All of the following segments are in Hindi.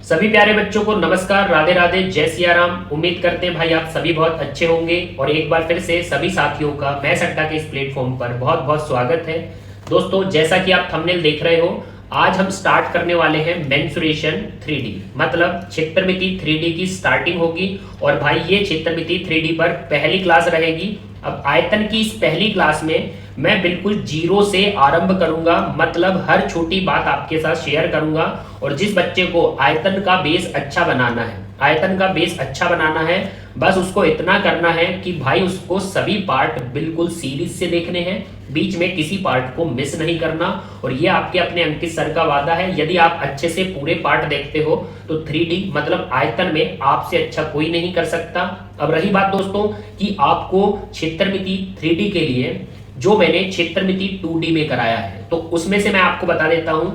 सभी प्यारे बच्चों को नमस्कार, राधे राधे, जय सिया राम। उम्मीद करते हैं भाई आप सभी बहुत अच्छे होंगे और एक बार फिर से सभी साथियों का मैथ्स अड्डा के इस प्लेटफॉर्म पर बहुत बहुत स्वागत है। दोस्तों, जैसा कि आप थंबनेल देख रहे हो, आज हम स्टार्ट करने वाले हैं मेंसुरेशन 3D, मतलब क्षेत्रमिति 3D की स्टार्टिंग होगी। और भाई ये क्षेत्रमिति 3D पर पहली क्लास रहेगी। अब आयतन की इस पहली क्लास में मैं बिल्कुल जीरो से आरंभ करूंगा, मतलब हर छोटी बात आपके साथ शेयर करूंगा। और जिस बच्चे को आयतन का बेस अच्छा बनाना है, आयतन का बेस अच्छा बनाना है, बस उसको इतना करना है कि भाई उसको सभी पार्ट बिल्कुल सीरीज से देखने हैं, बीच में किसी पार्ट को मिस नहीं करना। और ये आपके अपने अंकित सर का वादा है। यदि आप अच्छे से पूरे पार्ट देखते हो तो 3D मतलब आयतन में आपसे अच्छा कोई नहीं कर सकता। अब रही बात दोस्तों कि आपको क्षेत्रमिति 3D के लिए जो मैंने क्षेत्रमिति 2D में कराया है, तो उसमें से मैं आपको बता देता हूं,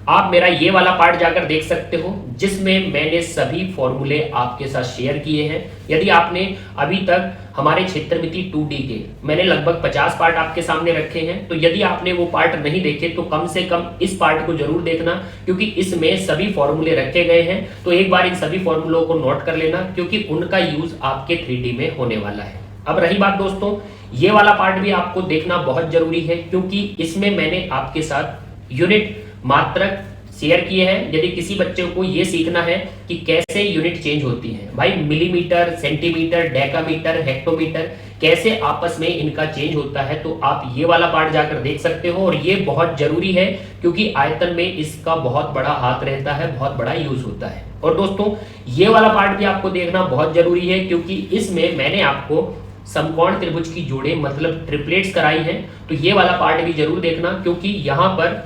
आप मेरा ये वाला पार्ट जाकर देख सकते हो जिसमें मैंने सभी फॉर्मूले आपके साथ शेयर किए हैं। यदि आपने अभी तक हमारे क्षेत्रमिति 2D के मैंने लगभग 50 पार्ट आपके सामने रखे हैं, तो यदि आपने वो पार्ट नहीं देखे तो कम से कम इस पार्ट को जरूर देखना, क्योंकि इसमें सभी फॉर्मूले रखे गए हैं। तो एक बार इन सभी फॉर्मूलों को नोट कर लेना, क्योंकि उनका यूज आपके 3D में होने वाला है। अब रही बात दोस्तों, ये वाला पार्ट भी आपको देखना बहुत जरूरी है, क्योंकि इसमें मैंने आपके साथ यूनिट मात्रक शेयर किए हैं। यदि किसी बच्चे को यह सीखना है कि कैसे यूनिट चेंज होती है, भाई मिलीमीटर, सेंटीमीटर, डेकामीटर, हेक्टोमीटर कैसे आपस में इनका चेंज होता है, तो आप ये वाला पार्ट जाकर देख सकते हो। और ये बहुत जरूरी है, क्योंकि आयतन में इसका बहुत बड़ा हाथ रहता है, बहुत बड़ा यूज होता है। और दोस्तों, ये वाला पार्ट भी आपको देखना बहुत जरूरी है, क्योंकि इसमें मैंने आपको समकोण त्रिभुज की जोड़े मतलब ट्रिपलेट्स कराई हैं। तो ये वाला पार्ट भी जरूर देखना, क्योंकि यहां पर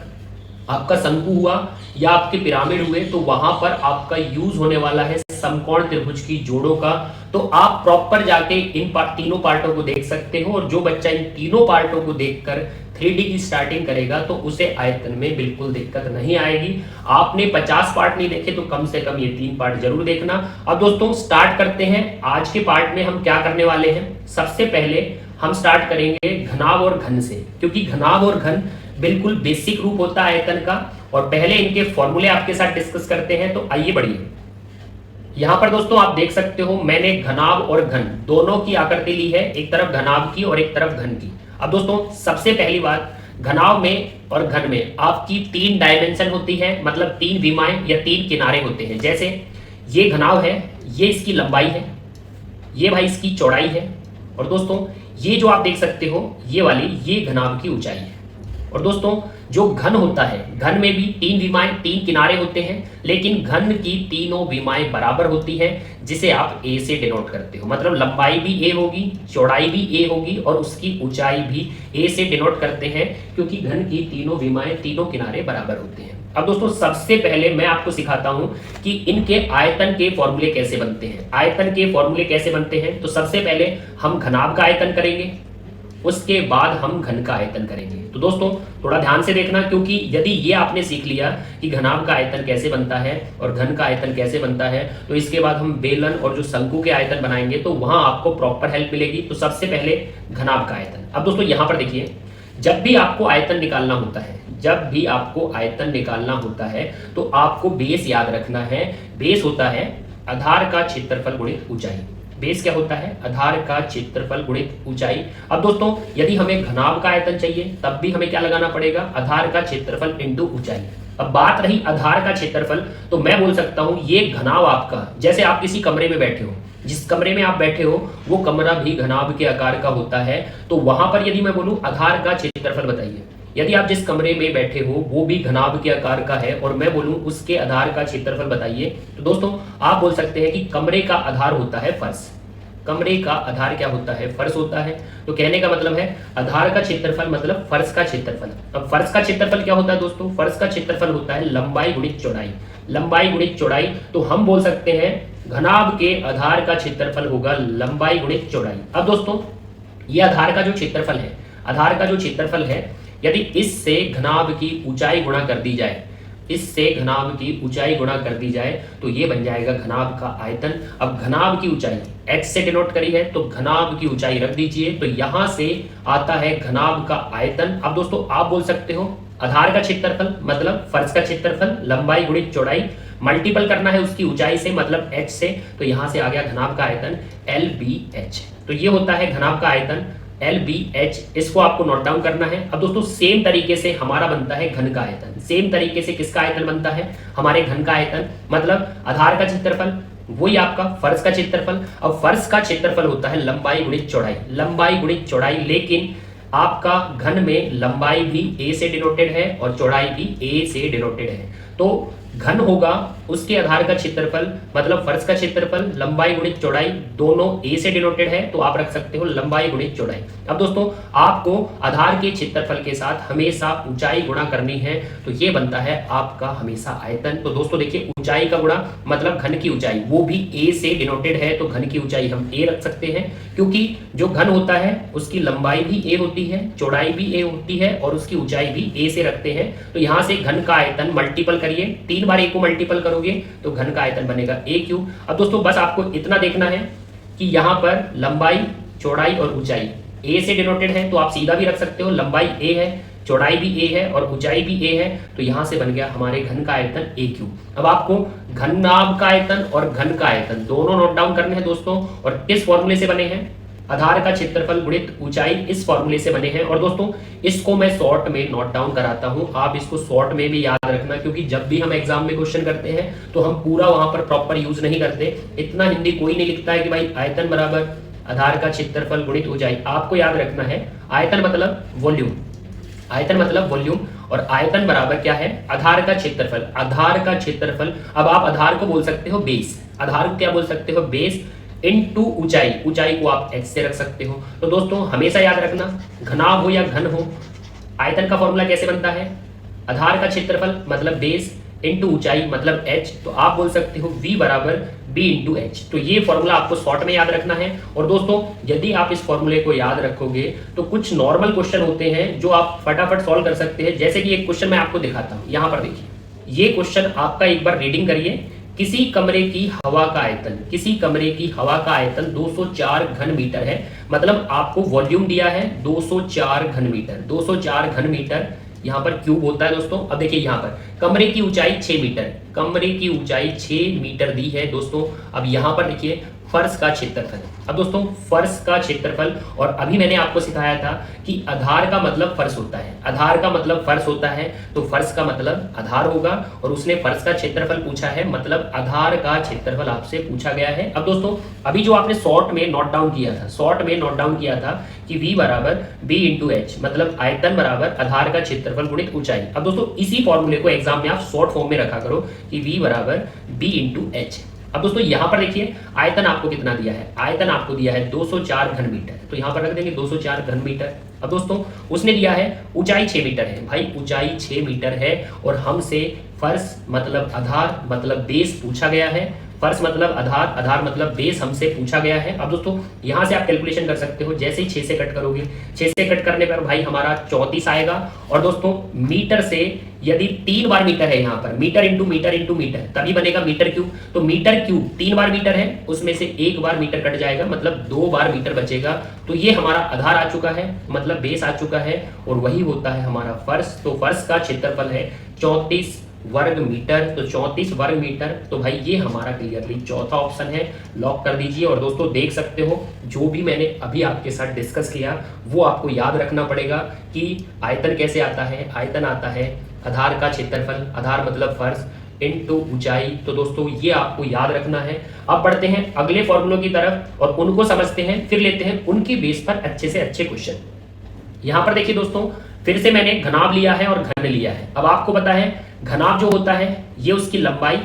आपका शंकु हुआ या आपके पिरामिड हुए, तो वहां पर आपका यूज होने वाला है समकोण त्रिभुज की जोड़ों का। तो आप प्रॉपर जाके इन तीनों पार्टों को देख सकते हो। और जो बच्चा इन तीनों पार्टों को देखकर 3D की स्टार्टिंग करेगा तो उसे आयतन में बिल्कुल दिक्कत नहीं आएगी। आपने 50 पार्ट नहीं देखे तो कम से कम ये 3 पार्ट जरूर देखना। अब दोस्तों स्टार्ट करते हैं। आज के पार्ट में हम क्या करने वाले हैं, सबसे पहले हम स्टार्ट करेंगे घनाभ और घन से, क्योंकि घनाभ और घन बिल्कुल बेसिक रूप होता है आयतन का। और पहले इनके फॉर्मूले आपके साथ डिस्कस करते हैं। तो आइए बढ़िए, यहां पर दोस्तों आप देख सकते हो मैंने घनाभ और घन दोनों की आकृति ली है, एक तरफ घनाभ की और एक तरफ घन की। अब दोस्तों सबसे पहली बात, घनाभ में और घन में आपकी 3 डायमेंशन होती है, मतलब 3 विमाएं या 3 किनारे होते हैं। जैसे ये घनाभ है, ये इसकी लंबाई है, ये भाई इसकी चौड़ाई है, और दोस्तों ये जो आप देख सकते हो ये वाली, ये घनाभ की ऊंचाई है। और दोस्तों जो घन होता है, घन में भी 3 विमाएं 3 किनारे होते हैं, लेकिन घन की तीनों विमाएं बराबर होती हैं, जिसे आप a से डिनोट करते हो। मतलब लंबाई भी a होगी, चौड़ाई भी a होगी और उसकी ऊंचाई भी a से डिनोट करते हैं, क्योंकि घन की तीनों विमाएं तीनों किनारे बराबर होते हैं। अब दोस्तों सबसे पहले मैं आपको सिखाता हूं कि इनके आयतन के फॉर्मूले कैसे बनते हैं। आयतन के फॉर्मूले कैसे बनते हैं, तो सबसे पहले हम घनाभ का आयतन करेंगे, उसके बाद हम घन का आयतन करेंगे। तो दोस्तों थोड़ा ध्यान से देखना, क्योंकि यदि ये आपने सीख लिया कि घनाभ का आयतन कैसे बनता है और घन का आयतन कैसे बनता है, तो इसके बाद हम बेलन और जो शंकु के आयतन बनाएंगे, तो वहां आपको प्रॉपर हेल्प मिलेगी। तो सबसे पहले घनाभ का आयतन। अब दोस्तों यहां पर देखिए, जब भी आपको आयतन निकालना होता है, जब भी आपको आयतन निकालना होता है, तो आपको बेस याद रखना है। बेस होता है आधार का क्षेत्रफल गुणित ऊंचाई। बेस क्या होता है, आधार का क्षेत्रफल गुणित ऊंचाई। अब दोस्तों यदि हमें घनाभ का आयतन चाहिए, तब भी हमें क्या लगाना पड़ेगा, आधार का क्षेत्रफल इंटू ऊंचाई। अब बात रही आधार का क्षेत्रफल, तो मैं बोल सकता हूं ये घनाभ आपका, जैसे आप किसी कमरे में बैठे हो, जिस कमरे में आप बैठे हो वो कमरा भी घनाभ के आकार का होता है। तो वहां पर यदि मैं बोलूं आधार का क्षेत्रफल बताइए, यदि आप जिस कमरे में बैठे हो वो भी घनाभ के आकार का है और मैं बोलूं उसके आधार का क्षेत्रफल बताइए, तो दोस्तों आप बोल सकते हैं कि कमरे का आधार होता है फर्श। कमरे का आधार क्या होता है, फर्श होता है। तो कहने का मतलब है आधार का क्षेत्रफल मतलब फर्श का क्षेत्रफल। अब फर्श का क्षेत्रफल क्या होता है दोस्तों, फर्श का क्षेत्रफल होता है लंबाई गुणित चौड़ाई। लंबाई गुणित चौड़ाई, तो हम बोल सकते हैं घनाभ के आधार का क्षेत्रफल होगा लंबाई गुणित चौड़ाई। अब दोस्तों ये आधार का जो क्षेत्रफल है, आधार का जो क्षेत्रफल है, यदि इससे घनाभ की ऊंचाई गुणा कर दी जाए, इससे घनाभ की ऊंचाई गुणा कर दी जाए, तो ये बन जाएगा घनाभ का आयतन। अब घनाभ की ऊंचाई h से डिनोट करी है, तो घनाभ की ऊंचाई रख दीजिए, तो यहां से आता है घनाभ का आयतन। अब दोस्तों आप बोल सकते हो आधार का क्षेत्रफल मतलब फर्श का क्षेत्रफल लंबाई गुणित चौड़ाई, मल्टीपल करना है उसकी ऊंचाई से मतलब h से, तो यहां से आ गया घनाभ का आयतन LBH। तो ये होता है घनाभ का आयतन LBH, इसको आपको नोट डाउन करना है। अब दोस्तों सेम तरीके से हमारा बनता है घन का आयतन। सेम तरीके से किसका आयतन बनता है? हमारे घन का आयतन, मतलब आधार का क्षेत्रफल, वही आपका फर्श का क्षेत्रफल। अब फर्श का क्षेत्रफल होता है लंबाई गुणित चौड़ाई, लंबाई गुणित चौड़ाई, लेकिन आपका घन में लंबाई भी a से डिनोटेड है और चौड़ाई भी a से डिनोटेड है। तो घन होगा उसके आधार का क्षेत्रफल मतलब फर्श का क्षेत्रफल, लंबाई गुणित चौड़ाई, दोनों a से डिनोटेड है, तो आप रख सकते हो लंबाई गुणित चौड़ाई। अब दोस्तों आपको आधार के क्षेत्रफल के साथ हमेशा ऊंचाई गुणा करनी है, तो ये बनता है आपका हमेशा आयतन। तो दोस्तों देखिए ऊंचाई का गुणा मतलब घन की ऊंचाई, वो भी a से डिनोटेड है, तो घन की ऊंचाई हम a रख सकते हैं, क्योंकि जो घन होता है उसकी लंबाई भी a होती है, चौड़ाई भी a होती है और उसकी ऊंचाई भी a से रखते हैं। तो यहां से घन का आयतन मल्टीपल करिए, 3 बार a को मल्टीपल करोगे तो घन का आयतन बनेगा a³। अब दोस्तों बस आपको इतना देखना है कि यहां पर लंबाई, चौड़ाई और ऊंचाई a से डिनोटेड है, तो आप सीधा भी रख सकते हो लंबाई a है, चौड़ाई भी a है और ऊंचाई भी a है, तो यहां से बन गया हमारे घन का आयतन a³। अब आपको घनाभ का आयतन और घन का आयतन दोनों नोट डाउन करने हैं दोस्तों, और किस फॉर्मूले से बने हैं? आधार का क्षेत्रफल गुणित ऊंचाई, इस फॉर्मूले से बने हैं। और दोस्तों इसको मैं शॉर्ट में नोट डाउन कराता हूं, आप इसको शॉर्ट में भी याद रखना, क्योंकि जब भी हम एग्जाम में क्वेश्चन करते हैं तो हम पूरा वहां पर प्रॉपर यूज नहीं करते। इतना हिंदी कोई नहीं लिखता है कि भाई आयतन बराबर आधार का क्षेत्रफल गुणित ऊंचाई। आपको याद रखना है आयतन मतलब वॉल्यूम, आयतन मतलब वॉल्यूम, और आयतन बराबर क्या है? आधार का क्षेत्रफल, आधार का क्षेत्रफल। अब आप आधार को बोल सकते हो बेस, आधार को क्या बोल सकते हो? बेस इनटू ऊंचाई, ऊंचाई को आप h से रख सकते हो। तो दोस्तों हमेशा याद रखना, घनाभ हो या घन हो, आयतन का फॉर्मूला कैसे बनता है? आधार का क्षेत्रफल मतलब बेस इनटू ऊंचाई मतलब h, तो आप बोल सकते हो v बराबर b इंटू एच। तो ये फॉर्मूला आपको शॉर्ट में याद रखना है। और दोस्तों यदि आप इस फॉर्मूले को याद रखोगे तो कुछ नॉर्मल क्वेश्चन होते हैं जो आप फटाफट सॉल्व कर सकते हैं। जैसे कि एक क्वेश्चन मैं आपको दिखाता हूं, यहां पर देखिए, ये क्वेश्चन आपका एक बार रीडिंग करिए। किसी कमरे की हवा का आयतन, किसी कमरे की हवा का आयतन 204 घन मीटर है, मतलब आपको वॉल्यूम दिया है 204 घन मीटर, 204 घन मीटर, यहां पर क्यूब होता है दोस्तों। अब देखिए यहां पर कमरे की ऊंचाई 6 मीटर, कमरे की ऊंचाई 6 मीटर दी है दोस्तों। अब यहां पर देखिए फर्श का क्षेत्रफल। अब दोस्तों फर्श का क्षेत्रफल, और अभी मैंने आपको सिखाया था कि आधार का मतलब फर्श होता है, आधार का मतलब फर्श होता है, तो फर्श का मतलब आधार होगा, और उसने फर्श का क्षेत्रफल पूछा है, मतलब आधार का क्षेत्रफल आपसे पूछा गया है। अब दोस्तों अभी जो आपने शॉर्ट में नोट डाउन किया था, शॉर्ट में नोट डाउन किया था कि v बराबर b इंटू एच, मतलब आयतन बराबर आधार का क्षेत्रफल गुणित ऊंचाई। अब दोस्तों इसी फॉर्मूले को एग्जाम में आप शॉर्ट फॉर्म में रखा करो कि v बराबर b इंटू एच। अब दोस्तों यहां पर देखिए आयतन आपको कितना दिया है? आयतन आपको दिया है 204 घन मीटर, तो यहां पर रख देंगे 204 घन मीटर। अब दोस्तों उसने दिया है ऊंचाई 6 मीटर है, भाई ऊंचाई 6 मीटर है, और हमसे फर्श मतलब आधार मतलब बेस पूछा गया है, फर्श मतलब आधार, आधार मतलब बेस हमसे पूछा गया है। अब दोस्तों यहां से आप कैलकुलेशन कर सकते हो, जैसे ही 6 से कट करोगे, 6 से कट करने पर भाई हमारा 34 आएगा। और दोस्तों मीटर से यदि 3 बार मीटर है, यहाँ पर metre into metre into metre, तभी बनेगा मीटर क्यूब। तो मीटर क्यूब 3 बार मीटर है, उसमें से 1 बार मीटर कट जाएगा, मतलब 2 बार मीटर बचेगा। तो ये हमारा आधार आ चुका है, मतलब बेस आ चुका है, और वही होता है हमारा फर्श। तो फर्श का क्षेत्रफल है 34 वर्ग मीटर, तो 34 वर्ग मीटर। तो भाई ये हमारा क्लियरली चौथा ऑप्शन है, लॉक कर दीजिए। और दोस्तों देख सकते हो जो भी मैंने अभी आपके साथ डिस्कस किया वो आपको याद रखना पड़ेगा कि आयतन कैसे आता है। आयतन आता है आधार का क्षेत्रफल, आधार मतलब फर्श, इनटू ऊंचाई। तो दोस्तों ये आपको याद रखना है। अब बढ़ते हैं अगले फॉर्मूलों की तरफ और उनको समझते हैं, फिर लेते हैं उनकी बेस पर अच्छे से अच्छे क्वेश्चन। यहां पर देखिए दोस्तों फिर से मैंने घनाभ लिया है और घन लिया है। अब आपको पता है घनाभ जो होता है ये उसकी लंबाई,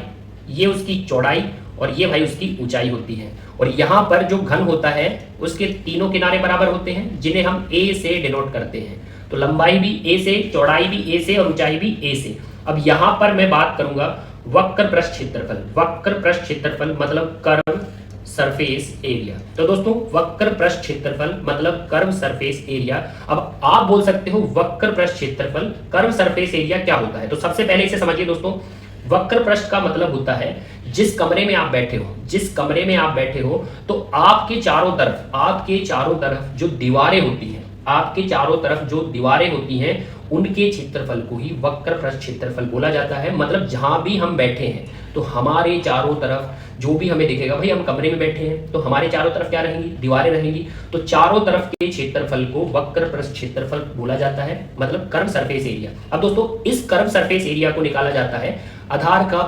ये उसकी चौड़ाई, और ये भाई उसकी ऊंचाई होती है। और यहां पर जो घन होता है उसके तीनों किनारे बराबर होते हैं, जिन्हें हम a से डिनोट करते हैं। तो लंबाई भी a से, चौड़ाई भी a से और ऊंचाई भी a से। अब यहां पर मैं बात करूंगा वक्र पृष्ठ क्षेत्रफल। वक्र पृष्ठ क्षेत्रफल मतलब कर्व सरफेस एरिया। तो दोस्तों वक्र पृष्ठ क्षेत्रफल मतलब कर्व सरफेस एरिया। अब आप बोल सकते हो वक्र पृष्ठ क्षेत्रफल कर्व सरफेस एरिया क्या होता है? तो सबसे पहले इसे समझिए दोस्तों, वक्र पृष्ठ का मतलब होता है जिस कमरे में आप बैठे हो, जिस कमरे में आप बैठे हो, तो आपके चारों तरफ जो दीवारें होती हैं, आपके चारों तरफ जो दीवारें होती हैं उनके क्षेत्रफल को ही वक्र पृष्ठ क्षेत्रफल बोला जाता है। मतलब जहां भी हम बैठे हैं तो हमारे चारों तरफ जो भी हमें दिखेगा, भाई हम कमरे में बैठे हैं तो हमारे चारों तरफ क्या रहेंगी, दीवारें रहेंगी, तो चारों तरफ के क्षेत्रफल को वक्र पृष्ठ क्षेत्रफल बोला जाता है, मतलब कर्व सरफेस एरिया। अब दोस्तों इस कर्व सरफेस एरिया को निकाला जाता है आधार का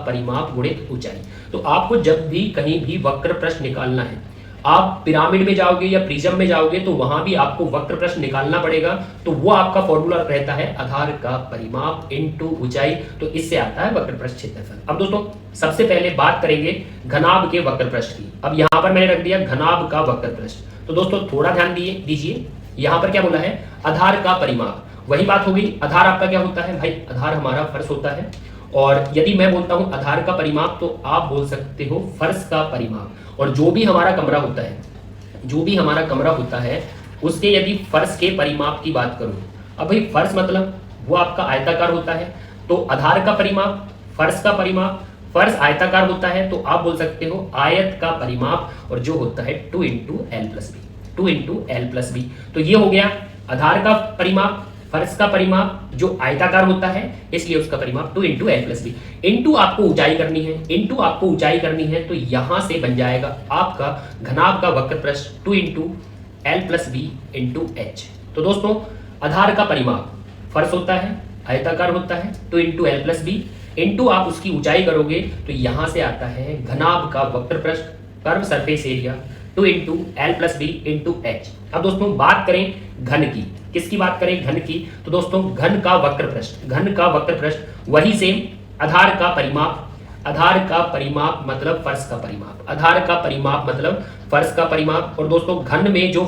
परिमाप गुणित ऊंचाई। तो आपको जब भी कहीं भी वक्र पृष्ठ निकालना है, आप पिरामिड में जाओगे या प्रिज्म में जाओगे तो वहां भी आपको वक्र प्रश्न निकालना पड़ेगा, तो वो आपका फॉर्मूला रहता है आधार का परिमाप इनटू ऊंचाई, तो इससे आता है वक्र पृष्ठ क्षेत्रफल। अब दोस्तों सबसे पहले बात करेंगे घनाभ के वक्र पृष्ठ की। अब यहां पर मैंने रख दिया घनाभ का वक्र पृष्ठ, तो दोस्तों थोड़ा ध्यान दीजिए, यहां पर क्या बोला है, आधार का परिमाप। वही बात हो गई, आधार आपका क्या होता है भाई, आधार हमारा फर्श होता है, और यदि मैं बोलता हूं आधार का परिमाप तो आप बोल सकते हो फर्श का परिमाप। और जो भी हमारा कमरा होता है उसके यदि फर्श के परिमाप की बात करूं, अब भाई फर्श मतलब वो आपका आयताकार होता है, तो आधार का परिमाप, फर्श का परिमाप, फर्श आयताकार होता है तो आप बोल सकते हो आयत का परिमाप, और जो होता है 2 इंटू एल प्लस बी। तो ये हो गया आधार का परिमाप, फर्श का परिमाप जो आयताकार होता है इसलिए उसका परिमाप 2 into l plus b. Into आपको ऊंचाई करनी है, तो यहां से बन जाएगा आपका घनाभ का वक्र पृष्ठ 2 into l plus b into h. तो दोस्तों आधार का परिमाप फर्श होता है, आयताकार होता है, 2 into l plus b into आप उसकी ऊंचाई करोगे तो यहां से आता है घनाभ का वक्र पृष्ठ curve surface area 2 into l plus b into h. अब दोस्तों बात करें घन की, किसकी बात करें, घन की, तो दोस्तों घन का वक्र पृष्ठ वही सेम आधार का परिमाप मतलब फर्श का परिमाप, आधार का परिमाप मतलब फर्श का परिमाप। और दोस्तों घन में जो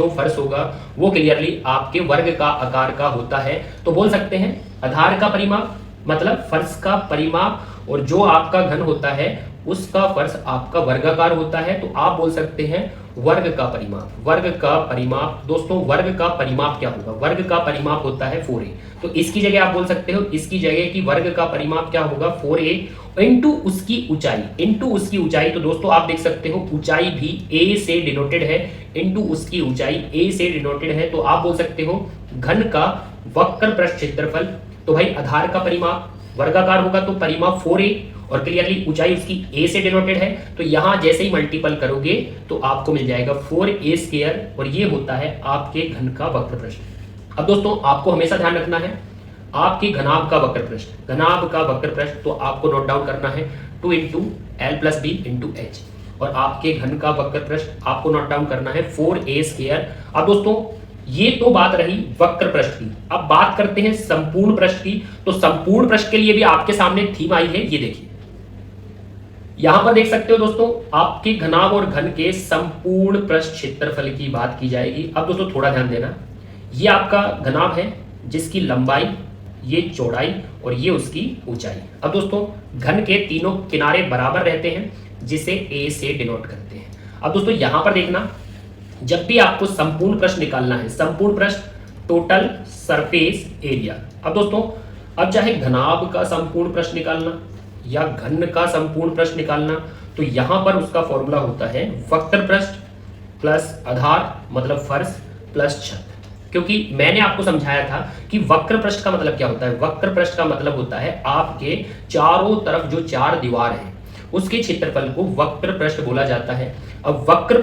फर्श होगा वो क्लियरली आपके वर्ग का आकार का होता है, तो बोल सकते हैं आधार का परिमाप मतलब फर्श का परिमाप, और जो आपका घन होता है उसका फर्श आपका वर्गाकार होता है, तो आप बोल सकते हैं वर्ग का परिमाप। दोस्तों वर्ग का परिमाप क्या होगा, वर्ग का परिमाप होता है 4a, तो इसकी जगह आप बोल सकते हो, इसकी जगह की वर्ग का परिमाप क्या होगा 4a इंटू उसकी ऊंचाई। तो दोस्तों आप देख सकते हो ऊंचाई भी a से डिनोटेड है, इंटू उसकी ऊंचाई a से डिनोटेड है, तो आप बोल सकते हो घन का वक्र पृष्ठ क्षेत्रफल। तो भाई आधार का परिमाप वर्गाकार होगा तो परिमाप 4a, और क्लियरली ऊंचाई उसकी a से डिनोटेड है, तो यहां जैसे ही मल्टीपल करोगे तो आपको मिल जाएगा 4a², और ये होता है आपके घन का वक्र पृष्ठ। अब दोस्तों आपको हमेशा ध्यान रखना है आपके घनाभ का वक्र पृष्ठ, तो आपको नोट डाउन करना है 2 into l plus b into h, और आपके घन का वक्र पृष्ठ आपको नोट डाउन करना है 4a²। अब दोस्तों ये तो बात रही वक्र पृष्ठ की, अब बात करते हैं संपूर्ण पृष्ठ की। तो संपूर्ण पृष्ठ के लिए भी आपके सामने थीम आई है, ये देखिए यहां पर देख सकते हो दोस्तों, आपके घनाभ और घन के संपूर्ण पृष्ठ क्षेत्रफल की बात की जाएगी। अब दोस्तों थोड़ा ध्यान देना, ये आपका घनाभ है जिसकी लंबाई, ये चौड़ाई और ये उसकी ऊंचाई। अब दोस्तों घन के तीनों किनारे बराबर रहते हैं जिसे a से डिनोट करते हैं। अब दोस्तों यहां पर देखना, जब भी आपको संपूर्ण पृष्ठ निकालना है, संपूर्ण पृष्ठ टोटल सरफेस एरिया। अब दोस्तों अब चाहे घनाभ का संपूर्ण पृष्ठ निकालना या घन का संपूर्ण पृष्ठ निकालना, तो यहां पर उसका फॉर्मूला होता है वक्र पृष्ठ प्लस आधार मतलब फर्श प्लस छत। क्योंकि मैंने आपको समझाया था कि वक्र पृष्ठ का मतलब क्या होता है, वक्र पृष्ठ का मतलब होता है आपके चारों तरफ जो 4 दीवार हैं उसके क्षेत्रफल को वक्र पृष्ठ बोला जाता है। अब वक्र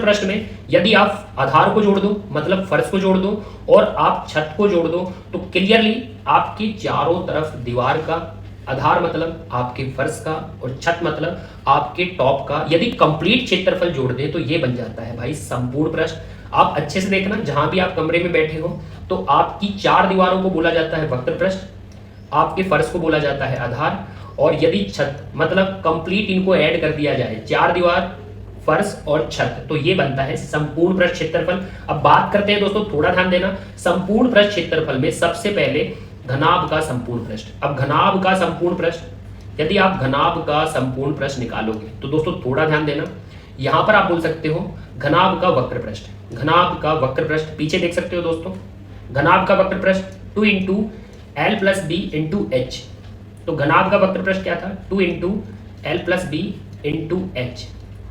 पृष्ठ में यदि आप आधार को जोड़ दो मतलब फर्श को जोड़ दो और आप छत को जोड़ दो, तो क्लियरली आपकी चारों तरफ दीवार का, आधार मतलब आपके फर्श का और छत मतलब आपके टॉप का, यदि कंप्लीट क्षेत्रफल जोड़ दें तो ये बन जाता है भाई संपूर्ण पृष्ठ। आप अच्छे से देखना, जहां भी आप कमरे में बैठे हो तो आपकी 4 दीवारों को बोला जाता है वक्र पृष्ठ, आपके फर्श को बोला जाता है आधार, और यदि छत मतलब कंप्लीट इनको ऐड कर दिया जाए 4 दीवार फर्श और छत, तो ये बनता है संपूर्ण पृष्ठ क्षेत्रफल। अब बात करते हैं दोस्तों, थोड़ा ध्यान देना, संपूर्ण पृष्ठ क्षेत्रफल में सबसे पहले घनाभ का संपूर्ण पृष्ठ। अब घनाभ का संपूर्ण पृष्ठ, यदि आप घनाभ का संपूर्ण पृष्ठ निकालोगे तो दोस्तों थोड़ा ध्यान देना, यहां पर आप बोल सकते हो घनाभ का वक्र पृष्ठ, घनाभ का वक्र पृष्ठ पीछे देख सकते हो दोस्तों, घनाभ का वक्र पृष्ठ 2 into l plus b into h. तो घनाभ का वक्र पृष्ठ क्या था 2 into l plus b into h.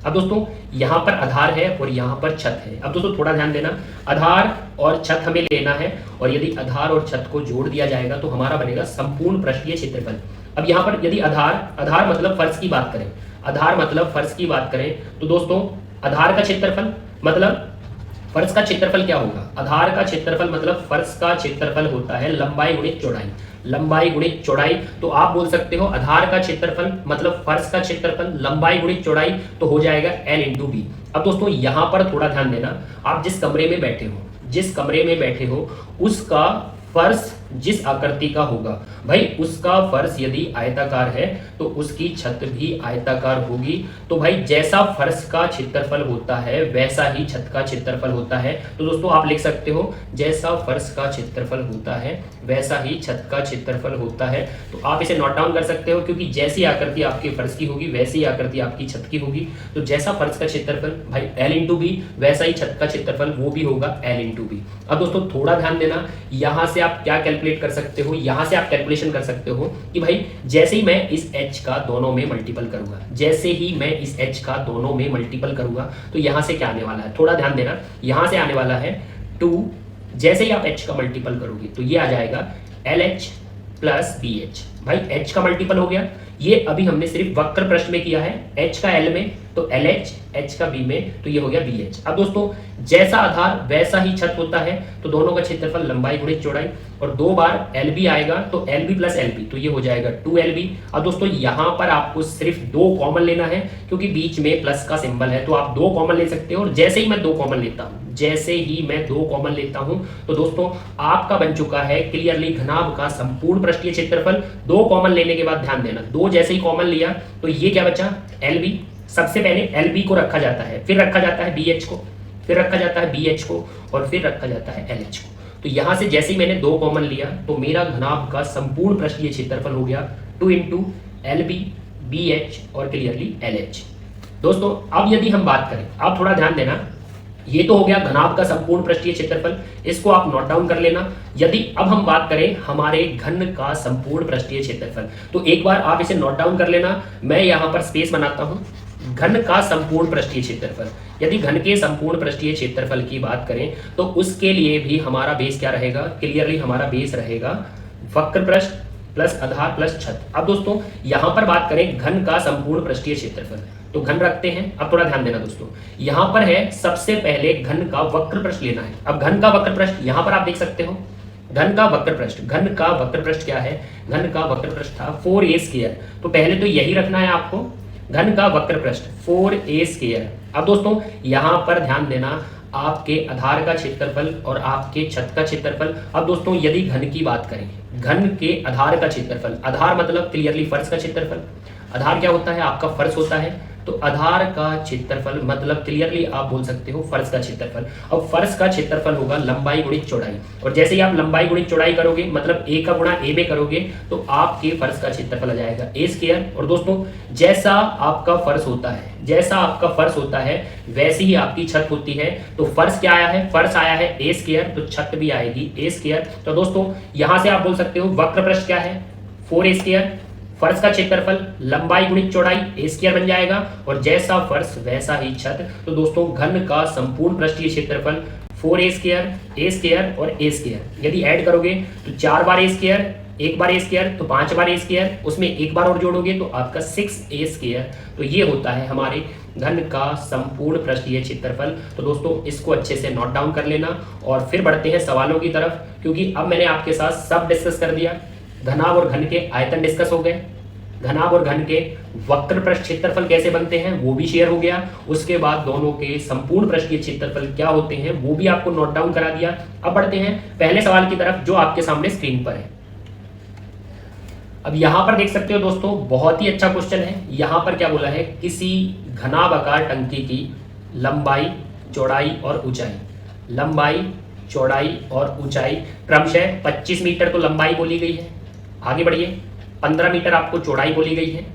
अब दोस्तों यहाँ पर आधार है और यहाँ पर छत है। अब दोस्तों थोड़ा ध्यान देना, आधार और छत हमें लेना है और यदि आधार और छत को जोड़ दिया जाएगा तो हमारा बनेगा संपूर्ण पृष्ठीय क्षेत्रफल। अब यहाँ पर यदि आधार मतलब फर्श की बात करें, आधार मतलब फर्श की बात करें तो दोस्तों आधार का क्षेत्रफल मतलब फर्श का क्षेत्रफल क्या होगा, आधार का क्षेत्रफल मतलब फर्श का क्षेत्रफल होता है लंबाई गुणित चौड़ाई, लंबाई गुणित चौड़ाई। तो आप बोल सकते हो आधार का क्षेत्रफल मतलब फर्श का क्षेत्रफल लंबाई गुणित चौड़ाई, तो हो जाएगा L इंटू बी। अब दोस्तों यहां पर थोड़ा ध्यान देना, आप जिस कमरे में बैठे हो, जिस कमरे में बैठे हो उसका फर्श जिस आकृति का होगा, भाई उसका फर्श यदि आयताकार है तो उसकी छत भी आयताकार होगी। तो भाई जैसा फर्श का क्षेत्रफल होता है वैसा ही छत का क्षेत्रफल होता है। तो दोस्तों आप लिख सकते हो जैसा फर्श का क्षेत्रफल होता है वैसा ही छत का क्षेत्रफल होता है। तो आप इसे नोट डाउन कर सकते हो, क्योंकि जैसी आकृति आपके फर्श की होगी वैसी आकृति आपकी छत की होगी। तो जैसा फर्श का क्षेत्रफल भाई L इंटू बी, वैसा ही छत का क्षेत्रफल वो भी होगा L इंटू बी। अब दोस्तों थोड़ा ध्यान देना, यहां से आप क्या कैलकुलेट कर सकते हो, यहां से आप कैलकुलेशन कर सकते हो कि भाई जैसे ही मैं इस h का दोनों में मल्टीपल करूंगा, जैसे ही मैं इस h का दोनों में मल्टीपल करूंगा तो यहां से क्या आने वाला है, थोड़ा ध्यान देना, यहां से आने वाला है 2। जैसे ही आप h का मल्टीपल करोगे तो ये आ जाएगा LH प्लस BH। भाई h का मल्टीपल हो गया, ये अभी हमने सिर्फ वक्र प्रश्न में किया है, h का L में तो LH, h का B में तो ये हो गया BH। अब दोस्तों जैसा आधार वैसा ही छत होता है, तो दोनों का क्षेत्रफल लंबाई गुणित चौड़ाई, और 2 बार LB आएगा तो LB प्लस LB तो ये हो जाएगा 2LB। अब दोस्तों यहाँ पर आपको सिर्फ 2 कॉमन लेना है, क्योंकि बीच में प्लस का सिंबल है, तो आप 2 कॉमन ले सकते हो। और जैसे ही मैं 2 कॉमन लेता हूँ, जैसे ही मैं 2 कॉमन लेता हूं तो दोस्तों आपका बन चुका है क्लियरली घनाभ का संपूर्ण पृष्ठीय क्षेत्रफल। 2 कॉमन लेने के बाद ध्यान देना, 2 जैसे ही कॉमन लिया तो ये क्या बचा, LB। सबसे पहले LB को रखा जाता है, फिर रखा जाता है BH को, फिर रखा जाता है BH को, और फिर रखा जाता है LH को। तो यहां से जैसे ही मैंने 2 कॉमन लिया तो मेरा घनाभ का संपूर्ण पृष्ठीय क्षेत्रफल हो गया 2 इंटू LB BH और क्लियरली LH। दोस्तों अब यदि हम बात करें, आप थोड़ा ध्यान देना, ये तो हो गया घनाभ का संपूर्ण पृष्ठीय क्षेत्रफल, इसको आप नोट डाउन कर लेना। यदि अब हम बात करें हमारे घन का संपूर्ण पृष्ठीय क्षेत्रफल, तो एक बार आप इसे नोट डाउन कर लेना, मैं यहां पर स्पेस बनाता हूं। घन का संपूर्ण पृष्ठीय क्षेत्रफल, यदि घन के संपूर्ण पृष्ठीय क्षेत्रफल की बात करें तो उसके लिए भी हमारा बेस क्या रहेगा, क्लियरली हमारा बेस रहेगा वक्र पृष्ठ प्लस आधार प्लस छत। अब दोस्तों यहां पर बात करें घन का संपूर्ण पृष्ठीय क्षेत्रफल, तो घन रखते हैं। अब थोड़ा ध्यान देना दोस्तों, यहां पर है सबसे पहले घन का वक्र पृष्ठ लेना है। अब घन का वक्र पृष्ठ यहां पर आप देख सकते हो, घन का वक्र पृष्ठ, घन का वक्र पृष्ठ क्या है, घन का वक्र पृष्ठ था 4a²। तो पहले तो यही रखना है आपको, घन का वक्र पृष्ठ 4a²। अब दोस्तों यहां पर ध्यान देना, आपके आधार का क्षेत्रफल और आपके छत का क्षेत्रफल। अब दोस्तों यदि घन की बात करें, घन के आधार का क्षेत्रफल, आधार मतलब क्लियरली फर्श का क्षेत्रफल, आधार क्या होता है, आपका फर्श होता है, तो आधार का क्षेत्रफल मतलब क्लियरली आप बोल सकते हो फर्श का क्षेत्रफल। अब फर्श का क्षेत्रफल होगा लंबाई गुणित चौड़ाई, और जैसे ही आप लंबाई गुणित चौड़ाई करोगे मतलब a का गुणा a में करोगे तो आपके फर्श का क्षेत्रफल आ जाएगा a²। और दोस्तों जैसा आपका फर्श होता है, जैसा आपका फर्श होता है वैसी ही आपकी छत होती है। तो फर्श क्या आया है, फर्श आया है a², तो छत भी आएगी a²। तो दोस्तों यहां से आप बोल सकते हो वक्र पृष्ठ क्या है 4a², फर्श का क्षेत्रफल लंबाई गुणित चौड़ाई a² बन जाएगा, और जैसा फर्श वैसा ही छत। तो दोस्तों घन का संपूर्ण पृष्ठीय क्षेत्रफल 4a² और a², यदि ऐड करोगे तो 4 बार a², एक बार a² तो 5 बार a², उसमें एक बार और जोड़ोगे तो आपका 6a²। तो ये होता है हमारे घन का संपूर्ण पृष्ठीय क्षेत्रफल। तो दोस्तों इसको अच्छे से नोट डाउन कर लेना, और फिर बढ़ते हैं सवालों की तरफ, क्योंकि अब मैंने आपके साथ सब डिस्कस कर दिया। घनाभ और घन के आयतन डिस्कस हो गए, घनाभ और घन के वक्र पृष्ठ क्षेत्रफल कैसे बनते हैं वो भी शेयर हो गया, उसके बाद दोनों के संपूर्ण पृष्ठीय क्षेत्रफल क्या होते हैं वो भी आपको नोट डाउन करा दिया। अब बढ़ते हैं पहले सवाल की तरफ जो आपके सामने स्क्रीन पर है। अब यहां पर देख सकते हो दोस्तों बहुत ही अच्छा क्वेश्चन है। यहां पर क्या बोला है, किसी घनाभाकार टंकी की लंबाई चौड़ाई और ऊंचाई, लंबाई चौड़ाई और ऊंचाई क्रमशः 25 मीटर तो लंबाई बोली गई है, आगे बढ़िए, 15 मीटर आपको चौड़ाई बोली गई है,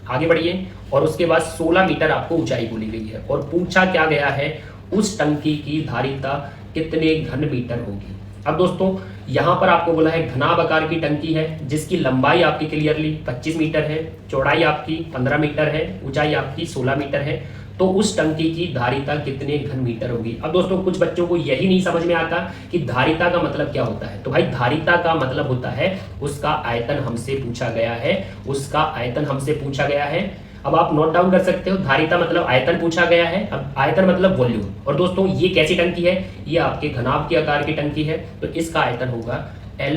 आगे बढ़िए, और उसके बाद 16 मीटर आपको ऊंचाई बोली गई है। और पूछा क्या गया है उस टंकी की धारिता कितने घन मीटर होगी। अब दोस्तों यहां पर आपको बोला है घनाभ आकार की टंकी है जिसकी लंबाई आपकी क्लियरली 25 मीटर है, चौड़ाई आपकी 15 मीटर है, ऊंचाई आपकी 16 मीटर है। तो उस टंकी की धारिता कितने घन मीटर होगी। अब दोस्तों कुछ बच्चों को यही नहीं समझ में आता कि धारिता का मतलब क्या होता है। तो भाई धारिता का मतलब होता है उसका आयतन हमसे पूछा गया है, उसका आयतन हमसे पूछा गया है। अब आप नोट डाउन कर सकते हो, धारिता मतलब आयतन पूछा गया है, अब आयतन मतलब वॉल्यूम। और दोस्तों ये कैसी टंकी है, ये आपके घनाभ के आकार की टंकी है, तो इसका आयतन होगा L,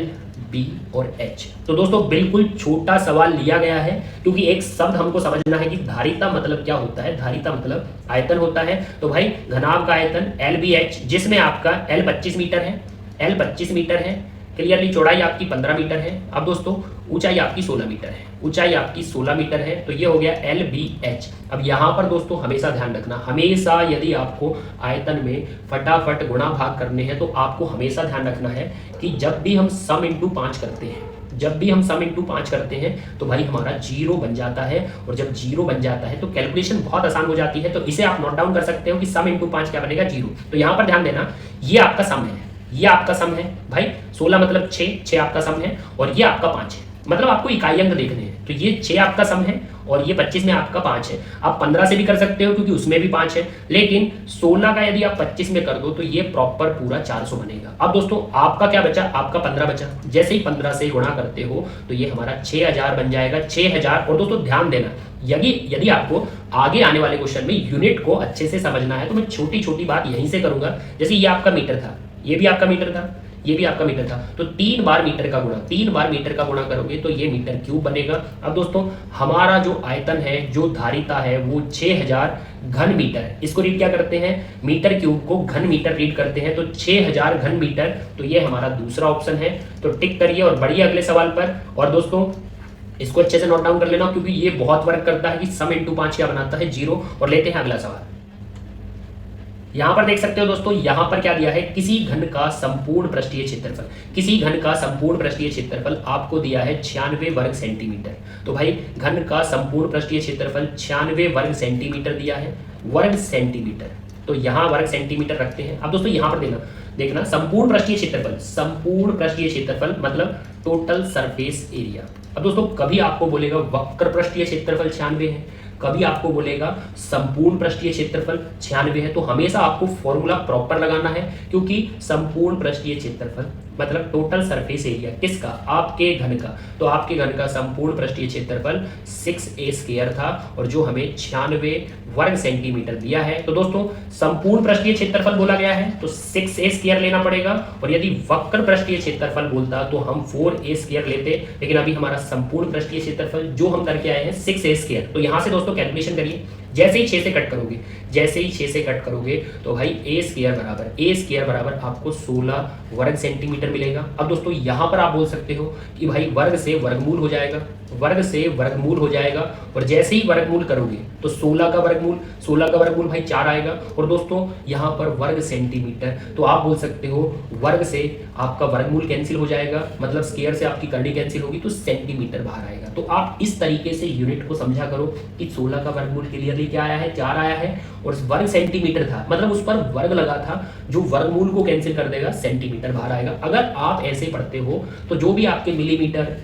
B और H। तो दोस्तों बिल्कुल छोटा सवाल लिया गया है, क्योंकि एक शब्द हमको समझना है कि धारिता मतलब क्या होता है। धारिता मतलब आयतन होता है। तो भाई घनाभ का आयतन LBH, जिसमें आपका L 25 मीटर है, L 25 मीटर है, क्लियरली चौड़ाई आपकी 15 मीटर है। अब दोस्तों ऊंचाई आपकी 16 मीटर है, ऊंचाई आपकी 16 मीटर है, तो ये हो गया LBH। अब यहाँ पर दोस्तों हमेशा ध्यान रखना, हमेशा यदि आपको आयतन में फटाफट गुणा भाग करने हैं तो आपको हमेशा ध्यान रखना है कि जब भी हम सम इंटू 5 करते हैं, जब भी हम सम इंटू 5 करते हैं तो भाई हमारा जीरो बन जाता है। और जब जीरो बन जाता है तो कैलकुलेशन बहुत आसान हो जाती है। तो इसे आप नोट डाउन कर सकते हो कि सम इंटू 5 क्या बनेगा, जीरो। तो यहाँ पर ध्यान देना, ये आपका सम है, ये आपका सम है भाई। 16 मतलब 6 आपका सम है, और ये आपका 5 है। मतलब आपको इकाई अंक देखने हैं, तो ये 6 आपका सम है और ये 25 में आपका 5 है। आप 15 से भी कर सकते हो क्योंकि उसमें भी 5 है, लेकिन 16 का यदि आप 25 में कर दो तो ये प्रॉपर पूरा 400 बनेगा। अब दोस्तों आपका क्या बचा, आपका 15 बचा। जैसे ही 15 से गुणा करते हो तो ये हमारा 6000 बन जाएगा, 6000। और दोस्तों ध्यान देना, यदि आपको आगे आने वाले क्वेश्चन में यूनिट को अच्छे से समझना है तो मैं छोटी छोटी बात यहीं से करूंगा। जैसे ये आपका मीटर था, ये भी आपका मीटर था, ये भी आपका मीटर था, तो 3 बार मीटर का गुणा, 3 बार मीटर का गुणा करोगे तो ये मीटर क्यूब बनेगा। अब दोस्तों हमारा जो आयतन है, जो धारिता है, वो 6000 घन मीटर है। इसको रीड क्या करते हैं, मीटर क्यूब को घन मीटर रीड करते हैं, तो 6000 घन मीटर। तो ये हमारा दूसरा ऑप्शन है। तो टिक करिए और बढ़िए अगले सवाल पर। और दोस्तों इसको अच्छे से नोट डाउन कर लेना, क्योंकि ये बहुत वर्क करता है कि सम इंटू 5 क्या बनाता है, जीरो। और लेते हैं अगला सवाल। यहां पर देख सकते हो दोस्तों, यहां पर क्या दिया है, किसी घन का संपूर्ण पृष्ठीय क्षेत्रफल, किसी घन का संपूर्ण पृष्ठीय क्षेत्रफल आपको दिया है 96 वर्ग सेंटीमीटर। तो भाई घन का संपूर्ण पृष्ठीय क्षेत्रफल 96 वर्ग सेंटीमीटर दिया है, वर्ग सेंटीमीटर। तो यहां वर्ग सेंटीमीटर रखते हैं। अब दोस्तों यहां पर देखना संपूर्ण पृष्ठीय क्षेत्रफल, संपूर्ण पृष्ठीय क्षेत्रफल मतलब टोटल सरफेस एरिया। अब दोस्तों कभी आपको बोलेगा वक्र पृष्ठीय क्षेत्रफल 96 है, कभी आपको बोलेगा संपूर्ण पृष्ठीय क्षेत्रफल 96 है। तो हमेशा आपको फॉर्मूला प्रॉपर लगाना है, क्योंकि संपूर्ण पृष्ठीय क्षेत्रफल मतलब टोटल सरफेस एरिया किसका, आपके घन का। तो आपके घन का संपूर्ण पृष्ठीय क्षेत्रफल 6a² था, और जो हमें 96 वर्ग सेंटीमीटर दिया है। तो दोस्तों संपूर्ण पृष्ठीय क्षेत्रफल बोला गया है तो 6a² लेना पड़ेगा, और यदि वक्र पृष्ठीय क्षेत्रफल बोलता तो हम 4a² लेते। लेकिन अभी हमारा संपूर्ण पृष्ठीय क्षेत्रफल जो हम करके आए हैं 6a²। तो यहां से दोस्तों कैलकुलेशन करिए, जैसे ही 6 से कट करोगे, जैसे ही 6 से कट करोगे तो भाई a² बराबर आपको 16 वर्ग सेंटीमीटर मिलेगा। अब दोस्तों यहां पर आप बोल सकते हो कि भाई वर्ग से वर्गमूल हो जाएगा, वर्ग से वर्गमूल हो जाएगा, और जैसे ही वर्गमूल करोगे तो 16 का वर्गमूल भाई 4 आएगा। और दोस्तों यहां पर वर्ग सेंटीमीटर, तो आप बोल सकते हो वर्ग से आपका वर्गमूल कैंसिल हो जाएगा, मतलब स्क्वायर से आपकी करनी कैंसिल होगी, तो सेंटीमीटर बाहर आएगा। तो आप इस तरीके से यूनिट को समझा करो कि 16 का वर्गमूल क्लियरली क्या आया है, 4 आया है, और वर्ग सेंटीमीटर था मतलब उस पर वर्ग लगा था, जो वर्गमूल को कैंसिल कर देगा, सेंटीमीटर बाहर आएगा। अगर आप ऐसे पढ़ते हो तो जो भी आपके मिलीमीटर,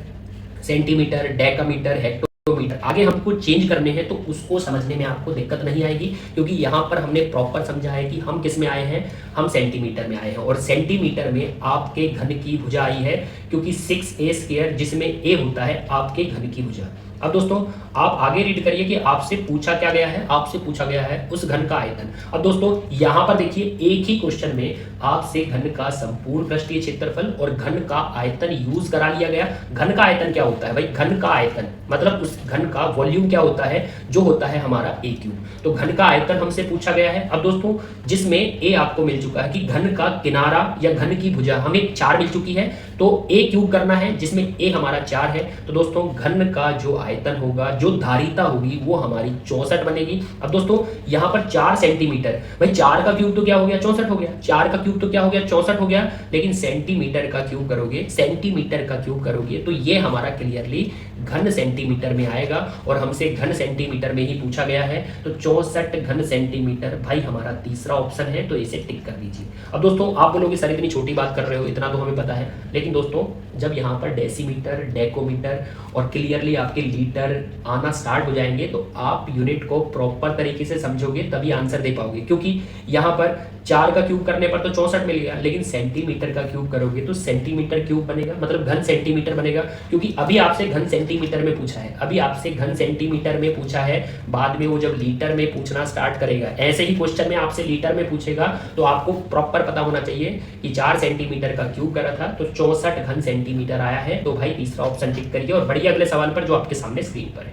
सेंटीमीटर, डेकामीटर, हेक्टोमीटर आगे हमको चेंज करने हैं तो उसको समझने में आपको दिक्कत नहीं आएगी, क्योंकि यहाँ पर हमने प्रॉपर समझा है कि हम किस में आए हैं, हम सेंटीमीटर में आए हैं। और सेंटीमीटर में आपके घन की भुजा आई है, क्योंकि 6a² जिसमें a होता है आपके घन की भुजा। अब दोस्तों आप आगे रीड करिए कि आपसे पूछा क्या गया है, आपसे पूछा गया है उस घन का आयतन। अब दोस्तों यहां पर देखिए एक ही क्वेश्चन में आपसे घन का संपूर्ण पृष्ठीय क्षेत्रफल और घन का आयतन यूज करा लिया गया। घन का आयतन क्या होता है भाई, घन का आयतन मतलब उस घन का वॉल्यूम क्या होता है, जो होता है हमारा a³। तो घन का आयतन हमसे पूछा गया है। अब दोस्तों जिसमें a आपको मिल चुका है कि घन का किनारा या घन की भुजा हमें 4 मिल चुकी है, तो a³ करना है जिसमें a हमारा 4 है। तो दोस्तों घन का जो आयतन होगा, जो धारिता होगी, वो हमारी 64 बनेगी। अब दोस्तों यहाँ पर 4 सेंटीमीटर, भाई 4 का क्यूब तो क्या हो गया, 64 हो गया, 4 का क्यूब तो क्या हो गया, 64 हो गया। लेकिन सेंटीमीटर का क्यूब करोगे, सेंटीमीटर का क्यूब करोगे तो ये हमारा क्लियरली घन सेंटीमीटर में आएगा और हमसे घन सेंटीमीटर में ही पूछा गया है, तो 64 घन सेंटीमीटर भाई हमारा तीसरा ऑप्शन है, तो इसे टिक कर दीजिए। अब दोस्तों आप बोलोगे सर इतनी छोटी बात कर रहे हो, इतना तो हमें पता है, लेकिन दोस्तों जब यहाँ पर डेसीमीटर, डेकोमीटर और क्लियरली आपके लीटर आना स्टार्ट हो जाएंगे तो आप यूनिट को प्रॉपर तरीके से समझोगे, तभी आंसर दे पाओगे। क्योंकि यहाँ पर 4 का क्यूब करने पर तो 64 मिलेगा, लेकिन सेंटीमीटर का क्यूब करोगे तो सेंटीमीटर क्यूब बनेगा, मतलब घन सेंटीमीटर बनेगा। क्योंकि अभी आपसे घन सेंटीमीटर में पूछा है, अभी आपसे घन सेंटीमीटर में पूछा है, बाद में वो जब लीटर में पूछना स्टार्ट करेगा, ऐसे ही क्वेश्चन में आपसे लीटर में पूछेगा, तो आपको प्रॉपर पता होना चाहिए कि 4 सेंटीमीटर का क्यूब करा था तो 64 घन सेंटीमीटर आया है। तो भाई तीसरा ऑप्शन टिक करिए और बढ़िया अगले सवाल पर जो आपके सामने स्क्रीन पर है।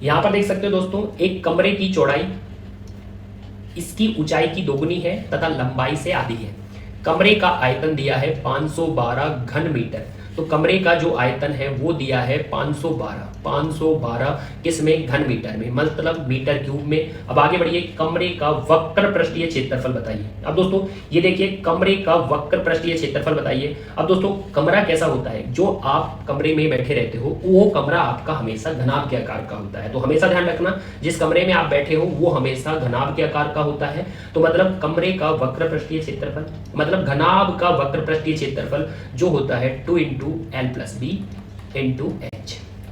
यहां पर देख सकते हो दोस्तों, एक कमरे की चौड़ाई इसकी ऊंचाई की दोगुनी है तथा लंबाई से आधी है। कमरे का आयतन दिया है 512 घन मीटर, तो कमरे का जो आयतन है वो दिया है 512 किसमें, घन मीटर में, मतलब मीटर क्यूब में। अब आगे बढ़िए, कमरे का वक्र पृष्ठीय क्षेत्रफल बताइए। अब दोस्तों ये देखिए, कमरे का वक्र पृष्ठीय क्षेत्रफल बताइए। अब दोस्तों कमरा कैसा होता है, जो आप कमरे में बैठे रहते हो वो कमरा आपका हमेशा घनाभ के आकार का होता है। तो हमेशा ध्यान रखना, जिस कमरे में आप बैठे हो वो हमेशा घनाभ के आकार का होता है। तो मतलब कमरे का वक्र पृष्ठीय क्षेत्रफल, मतलब घनाभ का वक्र पृष्ठीय क्षेत्रफल जो होता है 2 × L + B × H।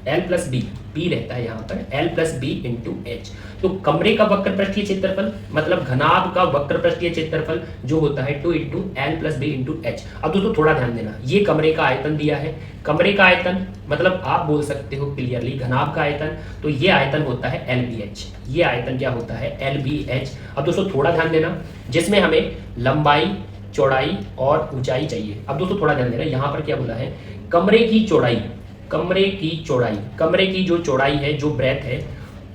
L + B, B रहता है यहाँ पर, L + B × H। तो कमरे का वक्र पृष्ठीय क्षेत्रफल मतलब घनाभ का वक्र पृष्ठीय क्षेत्रफल जो होता है 2 × L + B × H। अब दोस्तों थोड़ा ध्यान देना, ये कमरे का आयतन दिया है, कमरे का आयतन मतलब आप बोल सकते हो क्लियरली घनाभ का आयतन, तो ये आयतन होता है LBH। ये आयतन क्या होता है, LBH। अब दोस्तों थोड़ा ध्यान देना, जिसमें हमें लंबाई, चौड़ाई और ऊंचाई चाहिए। अब दोस्तों थोड़ा ध्यान देना, यहाँ पर क्या बोला है, कमरे की चौड़ाई, कमरे की चौड़ाई, कमरे की जो चौड़ाई है, जो ब्रेथ है,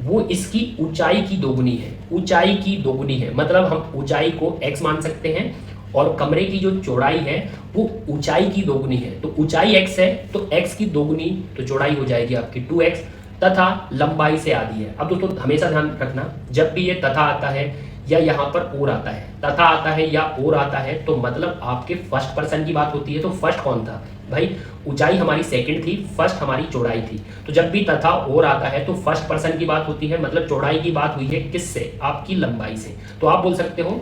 वो इसकी ऊंचाई की दोगुनी है, ऊंचाई की दोगुनी है। मतलब हम ऊंचाई को x मान सकते हैं और कमरे की जो चौड़ाई है वो ऊंचाई की दोगुनी है। तो ऊंचाई x है तो x की दोगुनी, तो चौड़ाई हो जाएगी आपकी 2x तथा लंबाई से आधी है। अब दोस्तों हमेशा ध्यान रखना, जब भी ये तथा आता है या यहाँ पर और आता है, तथा आता है या और आता है, तो मतलब आपके फर्स्ट पर्सन की बात होती है। तो फर्स्ट कौन था भाई, ऊंचाई हमारी सेकंड थी, फर्स्ट हमारी चौड़ाई थी। तो जब भी तथा और आता है तो फर्स्ट पर्सन की बात होती है, मतलब चौड़ाई की बात हुई है किससे, आपकी लंबाई से। तो आप बोल सकते हो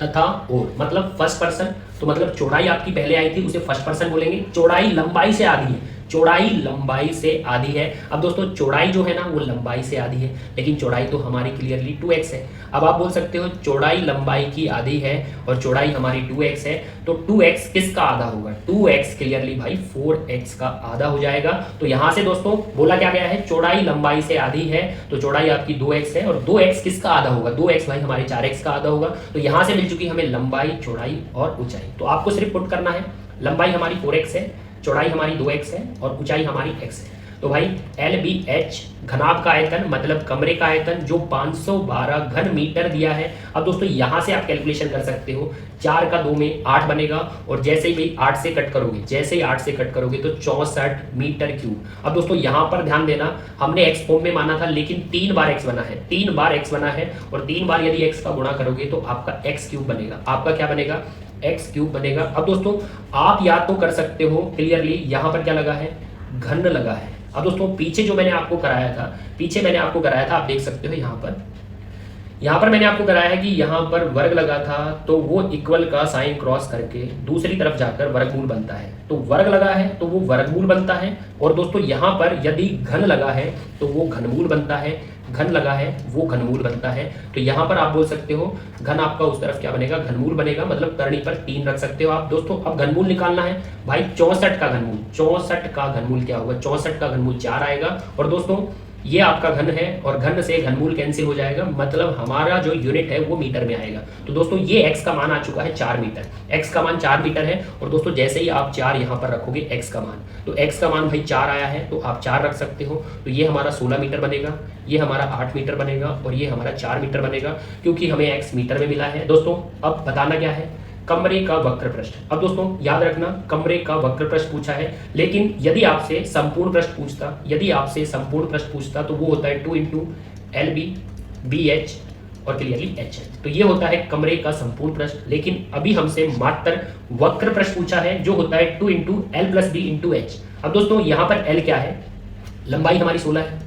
तथा और, मतलब फर्स्ट पर्सन, तो मतलब चौड़ाई आपकी पहले आई थी उसे फर्स्ट पर्सन बोलेंगे। चौड़ाई लंबाई से आधी है, चौड़ाई लंबाई से आधी है। अब दोस्तों चौड़ाई जो है ना वो लंबाई से आधी है, लेकिन चौड़ाई तो हमारी क्लियरली 2x है। अब आप बोल सकते हो चौड़ाई लंबाई की आधी है और चौड़ाई हमारी 2x है, तो 2x किसका आधा होगा, 2x क्लियरली भाई 4x का आधा हो जाएगा। तो यहां से दोस्तों बोला क्या गया है, चौड़ाई लंबाई से आधी है, तो चौड़ाई आपकी 2x है और 2x किसका आधा होगा, 2x भाई हमारे 4x का आधा होगा। तो यहां से मिल चुकी हमें लंबाई, चौड़ाई और ऊंचाई। तो आपको सिर्फ पुट करना है, लंबाई हमारी 4x है, चौड़ाई हमारी 2x है और ऊंचाई हमारी x है। तो भाई LBH घनाभ का आयतन मतलब कमरे का आयतन जो 512 घन मीटर दिया है। अब दोस्तों यहां से आप कैलकुलेशन कर सकते हो, 4 का 2 में 8 बनेगा और जैसे ही भाई 8 से कट करोगे, जैसे ही 8 से कट करोगे तो 64 मीटर क्यूब। अब दोस्तों यहां पर ध्यान देना, हमने x फॉर्म में माना था, लेकिन 3 बार x बना है, 3 बार x बना है और 3 बार यदि x का गुणा करोगे तो आपका x क्यूब बनेगा। आपका क्या बनेगा, x क्यूब बनेगा। अब दोस्तों आप याद तो कर सकते हो क्लियरली, यहां पर क्या लगा है, घन लगा है। अब दोस्तों पीछे जो मैंने आपको कराया था, पीछे मैंने आपको कराया था, आप देख सकते हो यहाँ पर मैंने आपको कराया है कि यहाँ पर वर्ग लगा था, तो वो इक्वल का साइन क्रॉस करके दूसरी तरफ जाकर वर्गमूल बनता है। तो वर्ग लगा है तो वो वर्गमूल बनता है। और दोस्तों यहाँ पर यदि घन लगा है तो वो घनमूल बनता है, घन लगा है वो घनमूल बनता है। तो यहाँ पर आप बोल सकते हो घन आपका उस तरफ क्या बनेगा, घनमूल बनेगा, मतलब करनी पर 3 रख सकते हो आप। दोस्तों अब घनमूल निकालना है भाई, 64 का घनमूल, 64 का घनमूल क्या होगा, 64 का घनमूल 4 आएगा। और दोस्तों ये आपका घन है और घन से घनमूल कैंसिल हो जाएगा, मतलब हमारा जो यूनिट है वो मीटर में आएगा। तो दोस्तों ये x का मान आ चुका है 4 मीटर, x का मान 4 मीटर है। और दोस्तों जैसे ही आप 4 यहाँ पर रखोगे x का मान, तो x का मान भाई 4 आया है तो आप 4 रख सकते हो। तो ये हमारा 16 मीटर बनेगा, ये हमारा 8 मीटर बनेगा और ये हमारा 4 मीटर बनेगा, क्योंकि हमें x मीटर में मिला है। दोस्तों अब बताना क्या है, कमरे का वक्र पृष्ठ। अब दोस्तों याद रखना कमरे का वक्र पृष्ठ पूछा है, लेकिन यदि आपसे संपूर्ण पृष्ठ पूछता, यदि आपसे संपूर्ण पृष्ठ पूछता तो वो होता है 2 × LB BH और क्लियरली H। तो ये होता है कमरे का संपूर्ण पृष्ठ। लेकिन अभी हमसे मात्र वक्र पृष्ठ पूछा है जो होता है 2 × L + B × H। अब दोस्तों यहाँ पर एल क्या है, लंबाई हमारी 16 है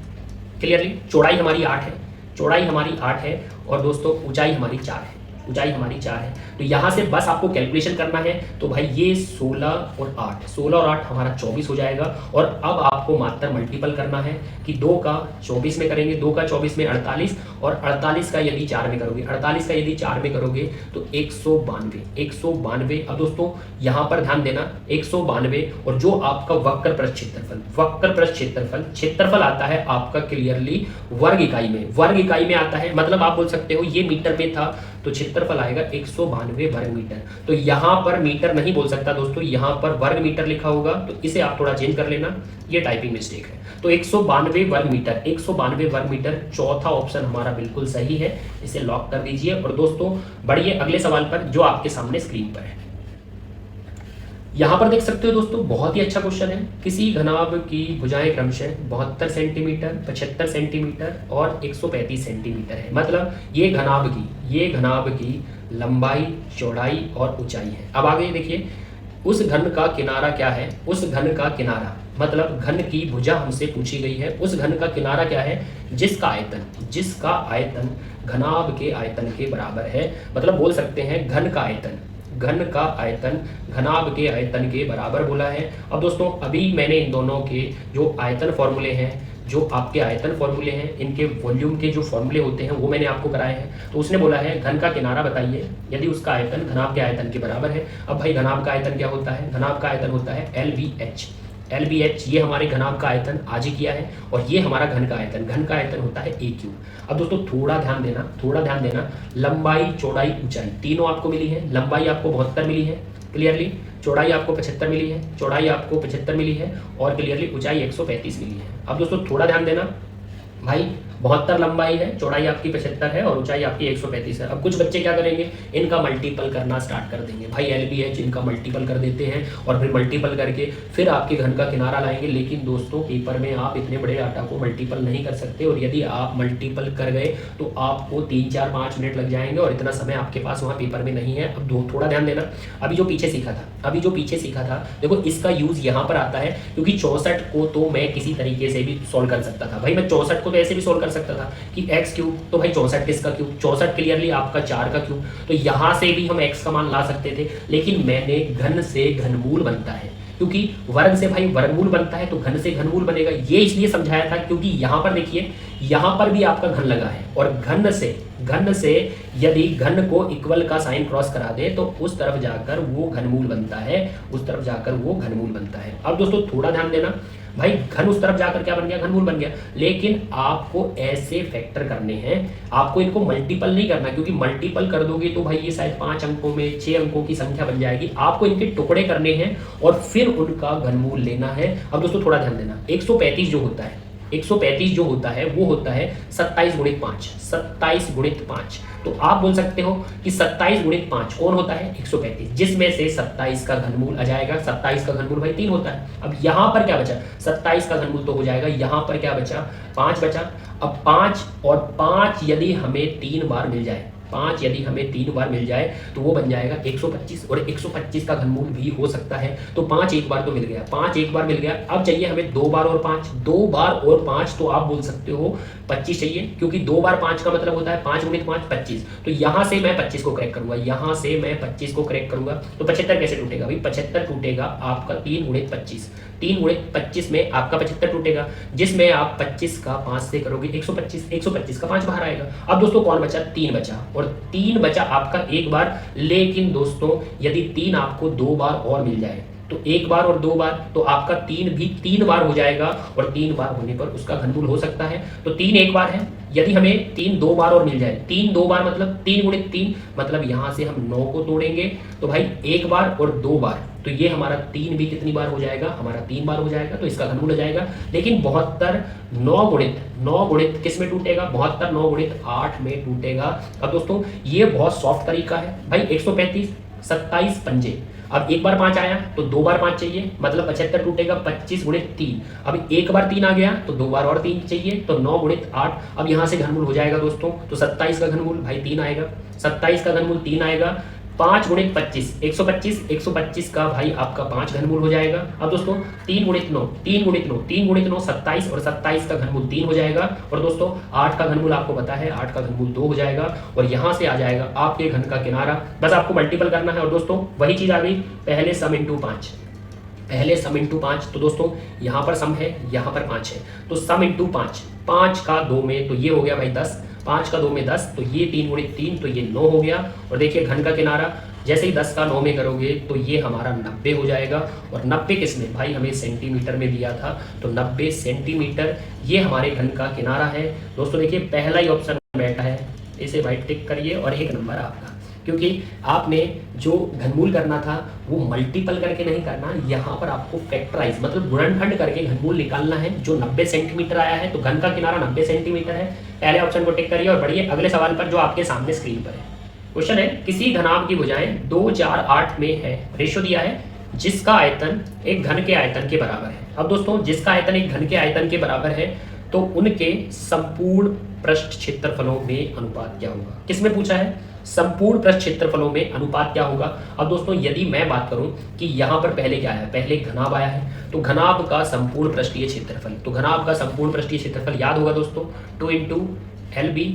क्लियरली, चौड़ाई हमारी 8 है, चौड़ाई हमारी 8 है और दोस्तों ऊंचाई हमारी 4 है, ऊंचाई हमारी 4 है। तो यहाँ से बस आपको कैलकुलेशन करना है। तो भाई ये 16 और 8, 16 और 8 हमारा 24 हो जाएगा। और अब आपको मात्र मल्टीपल करना है कि 2 का 24 में करेंगे, 2 का 24 में 48 और 48 का यदि 4 में करोगे, 48 का यदि 4 में करोगे तो 192, 192। अब दोस्तों यहाँ पर ध्यान देना 192 और जो आपका वक्र पृष्ठ क्षेत्रफल, वक्र पृष्ठ क्षेत्रफल, क्षेत्रफल आता है आपका क्लियरली वर्ग इकाई में, वर्ग इकाई में आता है। मतलब आप बोल सकते हो ये मीटर में था तो क्षेत्रफल आएगा 192 वर्ग मीटर। तो यहां पर मीटर नहीं बोल सकता दोस्तों, यहां पर वर्ग मीटर लिखा होगा, तो इसे आप थोड़ा चेंज कर लेना, ये टाइपिंग मिस्टेक है। तो 192 वर्ग मीटर, 192 वर्ग मीटर, चौथा ऑप्शन हमारा बिल्कुल सही है, इसे लॉक कर दीजिए। और दोस्तों बढ़िए अगले सवाल पर जो आपके सामने स्क्रीन पर है। यहां पर देख सकते हो दोस्तों बहुत ही अच्छा क्वेश्चन है। किसी घनाभ की भुजाएं क्रमशः 72 सेंटीमीटर, 75 सेंटीमीटर और 135 सेंटीमीटर है। मतलब ये घनाभ की लंबाई, चौड़ाई और ऊंचाई है। अब आगे देखिए, उस घन का किनारा क्या है, उस घन का किनारा मतलब घन की भुजा हमसे पूछी गई है। उस घन का किनारा क्या है, जिसका आयतन घनाभ के आयतन के बराबर है। मतलब बोल सकते हैं घन का आयतन घनाभ के आयतन के बराबर बोला है। अब दोस्तों अभी मैंने इन दोनों के जो आयतन फॉर्मूले हैं, जो आपके आयतन फॉर्मूले हैं, इनके वॉल्यूम के जो फॉर्मूले होते हैं वो मैंने आपको कराए हैं। तो उसने बोला है घन का किनारा बताइए यदि उसका आयतन घनाभ के आयतन के बराबर है। अब भाई घनाभ का आयतन क्या होता है, घनाभ का आयतन होता है LBH, ये हमारे घनाभ का आयतन आज ही किया है और ये हमारा घन का आयतन होता है A3। अब दोस्तों थोड़ा ध्यान देना, लंबाई, चौड़ाई, ऊंचाई तीनों आपको मिली है। लंबाई आपको 72 मिली है क्लियरली, चौड़ाई आपको 75 मिली है, और क्लियरली ऊंचाई 135 मिली है। अब दोस्तों थोड़ा ध्यान देना भाई, 72 लंबाई है, चौड़ाई आपकी 75 है और ऊंचाई आपकी 135 है। अब कुछ बच्चे क्या करेंगे, इनका मल्टीपल करना स्टार्ट कर देंगे। भाई LBH इनका मल्टीपल कर देते हैं और फिर मल्टीपल करके फिर आपके घन का किनारा लाएंगे। लेकिन दोस्तों पेपर में आप इतने बड़े डाटा को मल्टीपल नहीं कर सकते, और यदि आप मल्टीपल कर गए तो आपको 3, 4, 5 मिनट लग जाएंगे और इतना समय आपके पास वहाँ पेपर में नहीं है। अब थोड़ा ध्यान देना, अभी जो पीछे सीखा था देखो, इसका यूज यहाँ पर आता है क्योंकि 64 को तो मैं किसी तरीके से भी सोल्व कर सकता था। भाई मैं 64 को तो ऐसे भी सोल्व कर सकता था कि x क्यूब, तो भाई 64 किसका क्यूब, 64 क्लियरली आपका 4 का क्यूब, तो यहां से भी हम x का मान ला सकते थे। लेकिन मैंने घन से घनमूल बनता है, क्योंकि वर्ग से भाई वर्गमूल बनता है तो घन से घनमूल बनेगा, ये इसलिए समझाया था क्योंकि यहां पर देखिए, यहां पर भी आपका घन लगा है और घन से यदि घन को इक्वल का साइन क्रॉस करा दे तो उस तरफ जाकर वो घनमूल बनता है, अब दोस्तों थोड़ा ध्यान देना भाई, घन उस तरफ जाकर क्या बन गया, घनमूल बन गया। लेकिन आपको ऐसे फैक्टर करने हैं, आपको इनको मल्टीपल नहीं करना, क्योंकि मल्टीपल कर दोगे तो भाई ये शायद 5 अंकों में 6 अंकों की संख्या बन जाएगी। आपको इनके टुकड़े करने हैं और फिर उनका घनमूल लेना है। अब दोस्तों थोड़ा ध्यान देना, 135 जो होता है वो होता है 27 गुणित 5। तो आप बोल सकते हो कि 27 गुणित 5 कौन होता है, 135, जिसमें से 27 का घनमूल आ जाएगा। 27 का घनमूल भाई 3 होता है। अब यहां पर क्या बचा, 27 का घनमूल तो हो जाएगा, यहां पर क्या बचा, 5 बचा। अब 5 और 5 यदि हमें 3 बार मिल जाए, 5 यदि हमें 3 बार मिल जाए तो वो बन जाएगा 125, और 125 का घनमूल भी हो सकता है। तो 5 एक बार तो मिल गया, 5 एक बार मिल गया। अब चाहिए हमें 2 बार और 5, 2 बार और 5, तो आप बोल सकते हो 25 चाहिए, क्योंकि 2 बार 5 का मतलब होता है 5 गुणित 5 25। तो यहां से मैं 25 को क्रैक करूंगा, तो 75 कैसे टूटेगा भाई, 75 टूटेगा आपका 3 गुणित 25, 3 गुणित 25 में आपका 75 टूटेगा, जिसमें आप 25 का 5 से करोगे 125 का 5 बाहर आएगा। अब दोस्तों कौन बचा, 3 बचा, और 3 बचा आपका एक बार। लेकिन दोस्तों यदि 3 आपको 2 बार और मिल जाए तो 1 बार और 2 बार, तो आपका 3 भी 3 बार हो जाएगा, और 3 बार होने पर उसका घनमूल हो सकता है। तो 3 एक बार है, यदि हमें 3 2 बार और मिल जाए, 3 2 बार मतलब 3 गुणित 3, मतलब यहां से हम 9 को तोड़ेंगे, तो भाई 1 बार और 2 बार, तो ये हमारा 3 भी कितनी बार हो जाएगा, हमारा 3 बार हो जाएगा, तो इसका घनमूल हो जाएगा। लेकिन 72 9 गुणित किस में टूटेगा, 72 9 गुणित 8 में टूटेगा। अब दोस्तों ये बहुत सॉफ्ट तरीका है भाई, 135 27 पंजे, अब एक बार 5 आया तो 2 बार 5 चाहिए, मतलब 75 टूटेगा 25 गुणित 3। अब एक बार 3 आ गया तो 2 बार और 3 चाहिए, तो 9 गुणित 8। अब यहां से घनमूल हो जाएगा दोस्तों, तो 27 का घनमूल भाई 3 आएगा, 27 का घनमूल 3 आएगा। 5 गुणित 25 125 125 का भाई आपका 5 घनमूल हो जाएगा। अब दोस्तों 3 गुणित 9 3 गुणित 9 3 गुणित 9 27 और 27 का घनमूल 3 हो जाएगा। और दोस्तों 8 का घनमूल आपको पता है 8 का घनमूल 2 हो जाएगा और यहां से आ जाएगा आपके घन का किनारा। बस आपको मल्टीपल करना है और दोस्तों वही चीज आ गई, पहले सम इंटू 5, पहले सम इंटू 5। तो दोस्तों यहाँ पर सम है, यहाँ पर 5 है, तो सम इंटू 5, 5 का 2 में तो ये हो गया भाई 10, 5 का 2 में 10, तो ये 3 गुणित 3 तो ये 9 हो गया। और देखिए घन का किनारा जैसे ही 10 का 9 में करोगे तो ये हमारा 90 हो जाएगा। और 90 किसने भाई हमें सेंटीमीटर में दिया था, तो 90 सेंटीमीटर ये हमारे घन का किनारा है। दोस्तों देखिए पहला ही ऑप्शन बैठा है, इसे भाई टिक करिए और 1 नंबर आपका, क्योंकि आपने जो घनमूल करना था वो मल्टीपल करके नहीं करना, यहाँ पर आपको फैक्टराइज मतलब गुणनखंड करके घनमूल निकालना है। जो 90 सेंटीमीटर आया है तो घन का किनारा 90 सेंटीमीटर है। पहले ऑप्शन को टिक करिए और बढ़िए अगले सवाल पर जो आपके सामने स्क्रीन पर है। क्वेश्चन है किसी घनाभ की भुजाएं 2, 4, 8 में है, रेशो दिया है जिसका आयतन एक घन के आयतन के बराबर है। अब दोस्तों जिसका आयतन एक घन के आयतन के बराबर है तो उनके संपूर्ण पृष्ठ क्षेत्रफलों में अनुपात क्या होगा। किसमें पूछा है, संपूर्ण पृष्ठ क्षेत्रफलों में अनुपात क्या होगा। अब दोस्तों यदि मैं बात करूं कि यहाँ पर पहले क्या है, पहले घनाभ आया है, तो घनाभ का संपूर्ण पृष्ठीय क्षेत्रफल, तो घनाभ का संपूर्ण पृष्ठीय क्षेत्रफल याद होगा दोस्तों 2 इंटू LB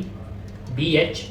BH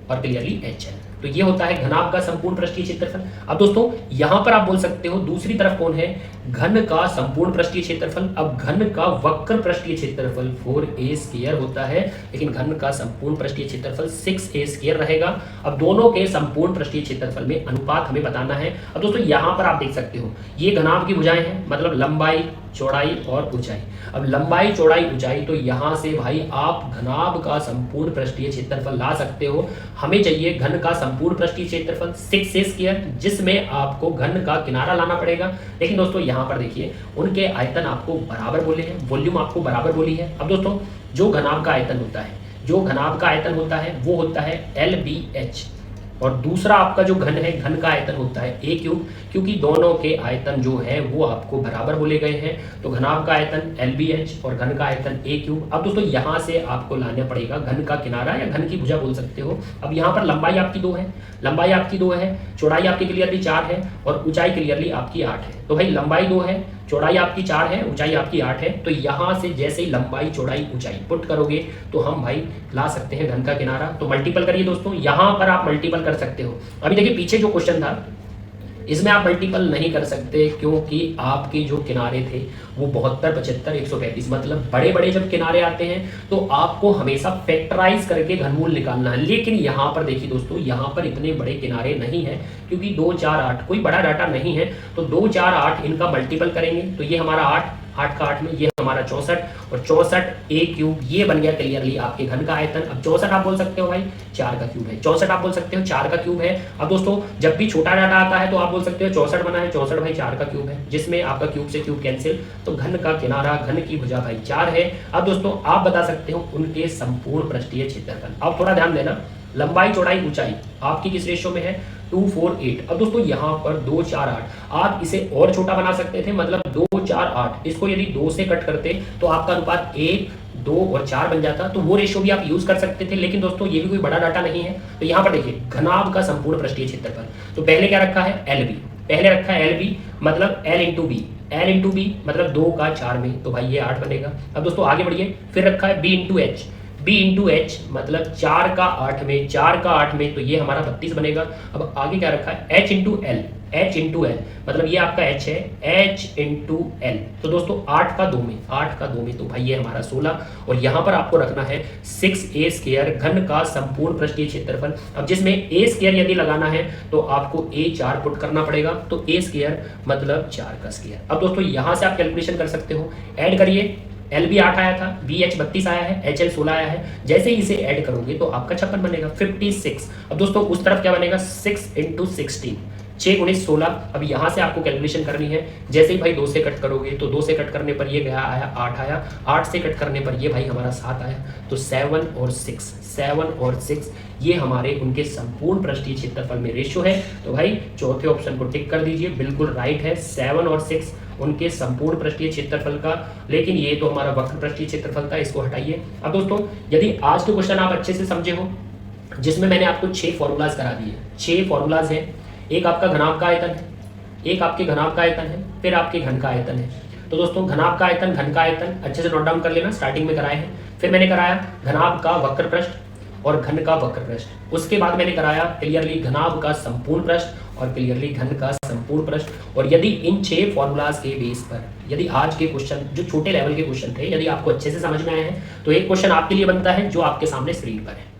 और क्लियरली HL, तो ये होता है घनाभ का संपूर्ण पृष्ठीय क्षेत्रफल। अब दोस्तों यहां पर आप बोल सकते हो दूसरी तरफ कौन है, घन का संपूर्ण पृष्ठीय क्षेत्रफल। अब घन का वक्र पृष्ठीय क्षेत्रफल 4a² होता है, लेकिन घन का संपूर्ण पृष्ठीय क्षेत्रफल 6a² रहेगा। अब दोनों के संपूर्ण पृष्ठीय क्षेत्रफल में अनुपात हमें बताना है। अब दोस्तों यहां पर आप देख सकते हो ये घनाभ की भुजाएं हैं, मतलब लंबाई चौड़ाई और ऊंचाई। अब लंबाई चौड़ाई ऊंचाई, तो यहां से भाई आप घनाभ का संपूर्ण पृष्ठीय क्षेत्रफल ला सकते हो। हमें चाहिए घन का संपूर्ण पृष्ठीय क्षेत्रफल 6a², जिसमें आपको घन का किनारा लाना पड़ेगा। लेकिन दोस्तों यहां पर देखिए उनके आयतन आपको बराबर बोले हैं, वॉल्यूम आपको बराबर बोली है। अब दोस्तों जो घनाभ का आयतन होता है, जो घनाभ का आयतन होता है वो होता है LBH, और दूसरा आपका जो घन है, घन का आयतन होता है a³, क्योंकि दोनों के आयतन जो है वो आपको बराबर बोले गए हैं। तो घनाभ का आयतन LBH और घन का आयतन a³। अब दोस्तों यहाँ से आपको लाना पड़ेगा घन का किनारा या घन की भुजा बोल सकते हो। अब यहाँ पर लंबाई आपकी 2 है, लंबाई आपकी 2 है, चौड़ाई आपकी क्लियरली 4 है और ऊंचाई क्लियरली आपकी 8 है। तो भाई लंबाई 2 है, चौड़ाई आपकी 4 है, ऊंचाई आपकी 8 है। तो यहाँ से जैसे ही लंबाई चौड़ाई ऊंचाई पुट करोगे तो हम भाई ला सकते हैं घन का किनारा। तो मल्टीपल करिए दोस्तों, यहाँ पर आप मल्टीपल कर सकते हो। अभी देखिए पीछे जो क्वेश्चन था इसमें आप मल्टीपल नहीं कर सकते, क्योंकि आपके जो किनारे थे वो 72, 75, 135, मतलब बड़े बड़े जब किनारे आते हैं तो आपको हमेशा फैक्टराइज करके घनमूल निकालना है। लेकिन यहाँ पर देखिए दोस्तों, यहाँ पर इतने बड़े किनारे नहीं है, क्योंकि 2, 4, 8 कोई बड़ा डाटा नहीं है। तो 2, 4, 8 इनका मल्टीपल करेंगे तो ये हमारा 8, 8 का 8 में ये हमारा 64 और 64a³ ये बन गया क्लियरली आपके घन का आयतन। अब 64 आप बोल सकते हो भाई 4 का क्यूब है, 64 आप बोल सकते हो 4 का क्यूब है। अब दोस्तों जब भी छोटा डाटा आता है तो आप बोल सकते हो 64 बना है, 64 भाई 4 का क्यूब है, जिसमें आपका क्यूब से क्यूब कैंसिल, तो घन का किनारा, घन की भुजा भाई 4 है। अब दोस्तों आप बता सकते हो उनके संपूर्ण पृष्ठीय क्षेत्रफल। अब थोड़ा ध्यान देना, लंबाई चौड़ाई ऊंचाई आपकी किस रेशियो में है, 2, 4, 8। अब दोस्तों यहाँ पर 2, 4, 8 आप इसे और छोटा बना सकते थे, मतलब 2, 4, 8 इसको यदि 2 से कट करते तो आपका अनुपात 1, 2 और 4 बन जाता, तो वो रेशियो भी आप यूज कर सकते थे। लेकिन दोस्तों ये भी कोई बड़ा डाटा नहीं है। तो यहाँ पर देखिए घनाभ का संपूर्ण पृष्ठीय क्षेत्रफल, तो पहले क्या रखा है LB, पहले रखा है LB मतलब L into b, L into b मतलब 2 का 4 में, तो भाई ये 8 बनेगा। अब दोस्तों आगे बढ़िए, फिर रखा है B into H, B into H मतलब 4 का 8 में, 4 का 8 में, तो ये हमारा 32 बनेगा। अब आगे क्या रखा है H into L, H into L मतलब ये आपका H है, H इंटू एल, तो दोस्तों 8 का 2 में, 8 का 2 में, तो भाई ये हमारा 16। और यहाँ पर आपको रखना है 6a² घन का संपूर्ण पृष्ठीय क्षेत्रफल। अब जिसमें a² यदि लगाना है तो आपको a4 पुट करना पड़ेगा, तो a² मतलब 4 का स्क्वायर। अब दोस्तों यहाँ से आप कैलकुलेशन कर सकते हो, ऐड करिए, LB 8 आया था, BH 32 आया है, HL 16 आया है। जैसे ही इसे ऐड करोगे तो आपका 56 बनेगा, 56। अब दोस्तों उस तरफ क्या बनेगा, 6 इंटू 16, 6 गुणित 16। अब यहाँ से आपको कैलकुलेशन करनी है, जैसे ही भाई 2 से कट करोगे तो 2 से कट करने पर ये गया आया 8 आया, 8 से कट करने पर ये भाई हमारा 7 आया, तो 7 और 6, 7 और 6 ये हमारे उनके संपूर्ण पृष्ठीय क्षेत्रफल में रेशियो है। तो भाई चौथे ऑप्शन को टिक कर दीजिए, बिल्कुल राइट है, 7 और 6 उनके संपूर्ण पृष्ठीय क्षेत्रफल का। लेकिन ये तो हमारा वक्र पृष्ठीय क्षेत्रफल था, इसको हटाइए। अब दोस्तों यदि आज के क्वेश्चन आप अच्छे से समझे हो, जिसमें मैंने आपको 6 फॉर्मूलाज करा दिए, 6 फॉर्मूलाज हैं, एक आपका घनाभ का आयतन है, एक आपके घनाभ का आयतन है, फिर आपके घन का आयतन है। तो दोस्तों घनाभ का आयतन, घन का आयतन अच्छे से नोट डाउन कर लेना, स्टार्टिंग में कराए हैं। फिर मैंने कराया घनाभ का वक्र पृष्ठ और घन का वक्र पृष्ठ। उसके बाद मैंने कराया क्लियरली घनाभ का संपूर्ण पृष्ठ और क्लियरली घन का संपूर्ण पृष्ठ। और यदि इन 6 फॉर्मूलाज के बेस पर यदि आज के क्वेश्चन जो छोटे लेवल के क्वेश्चन थे यदि आपको अच्छे से समझ में आए हैं तो एक क्वेश्चन आपके लिए बनता है जो आपके सामने स्क्रीन पर है।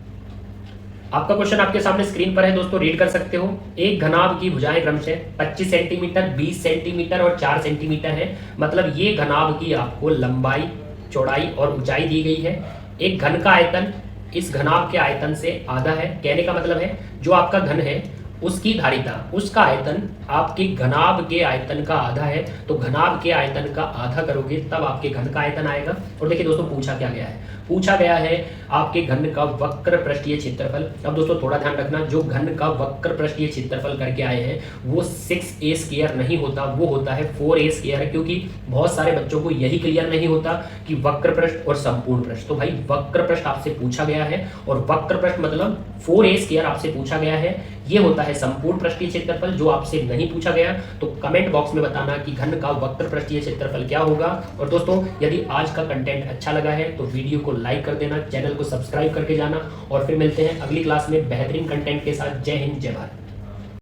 आपका क्वेश्चन आपके सामने स्क्रीन पर है दोस्तों, रीड कर सकते हो। एक घनाभ की भुजाएं क्रमशः 25 सेंटीमीटर, 20 सेंटीमीटर और 4 सेंटीमीटर है। मतलब ये घनाभ की आपको लंबाई, चौड़ाई और ऊंचाई दी गई है। एक घन का आयतन इस घनाभ के आयतन से आधा है। कहने का मतलब है जो आपका घन है उसकी धारिता, उसका आयतन आपके घनाभ के आयतन का आधा है। तो घनाभ के आयतन का आधा करोगे तब आपके घन का आयतन आएगा। और देखिए दोस्तों पूछा क्या गया है, पूछा गया है आपके घन का वक्र पृष्ठीय क्षेत्रफल। अब दोस्तों थोड़ा ध्यान रखना, जो घन का वक्र पृष्ठीय क्षेत्रफल करके आए हैं वो 6a स्क्वायर नहीं होता, वो होता है 4a स्क्वायर। क्योंकि बहुत सारे बच्चों को यही क्लियर नहीं होता कि वक्र पृष्ठ और संपूर्ण पृष्ठ। तो भाई वक्र पृष्ठ आपसे पूछा गया है और वक्र पृष्ठ मतलब 4a स्क्वायर आपसे पूछा गया है। ये होता है संपूर्ण पृष्ठीय क्षेत्रफल। जो आपसे नहीं पूछा गया तो कमेंट बॉक्स में बताना कि घन का वक्र पृष्ठीय क्षेत्रफल क्या होगा। और दोस्तों यदि आज का कंटेंट अच्छा लगा है तो वीडियो को लाइक कर देना, चैनल को सब्सक्राइब करके जाना और फिर मिलते हैं अगली क्लास में बेहतरीन कंटेंट के साथ। जय हिंद, जय भारत।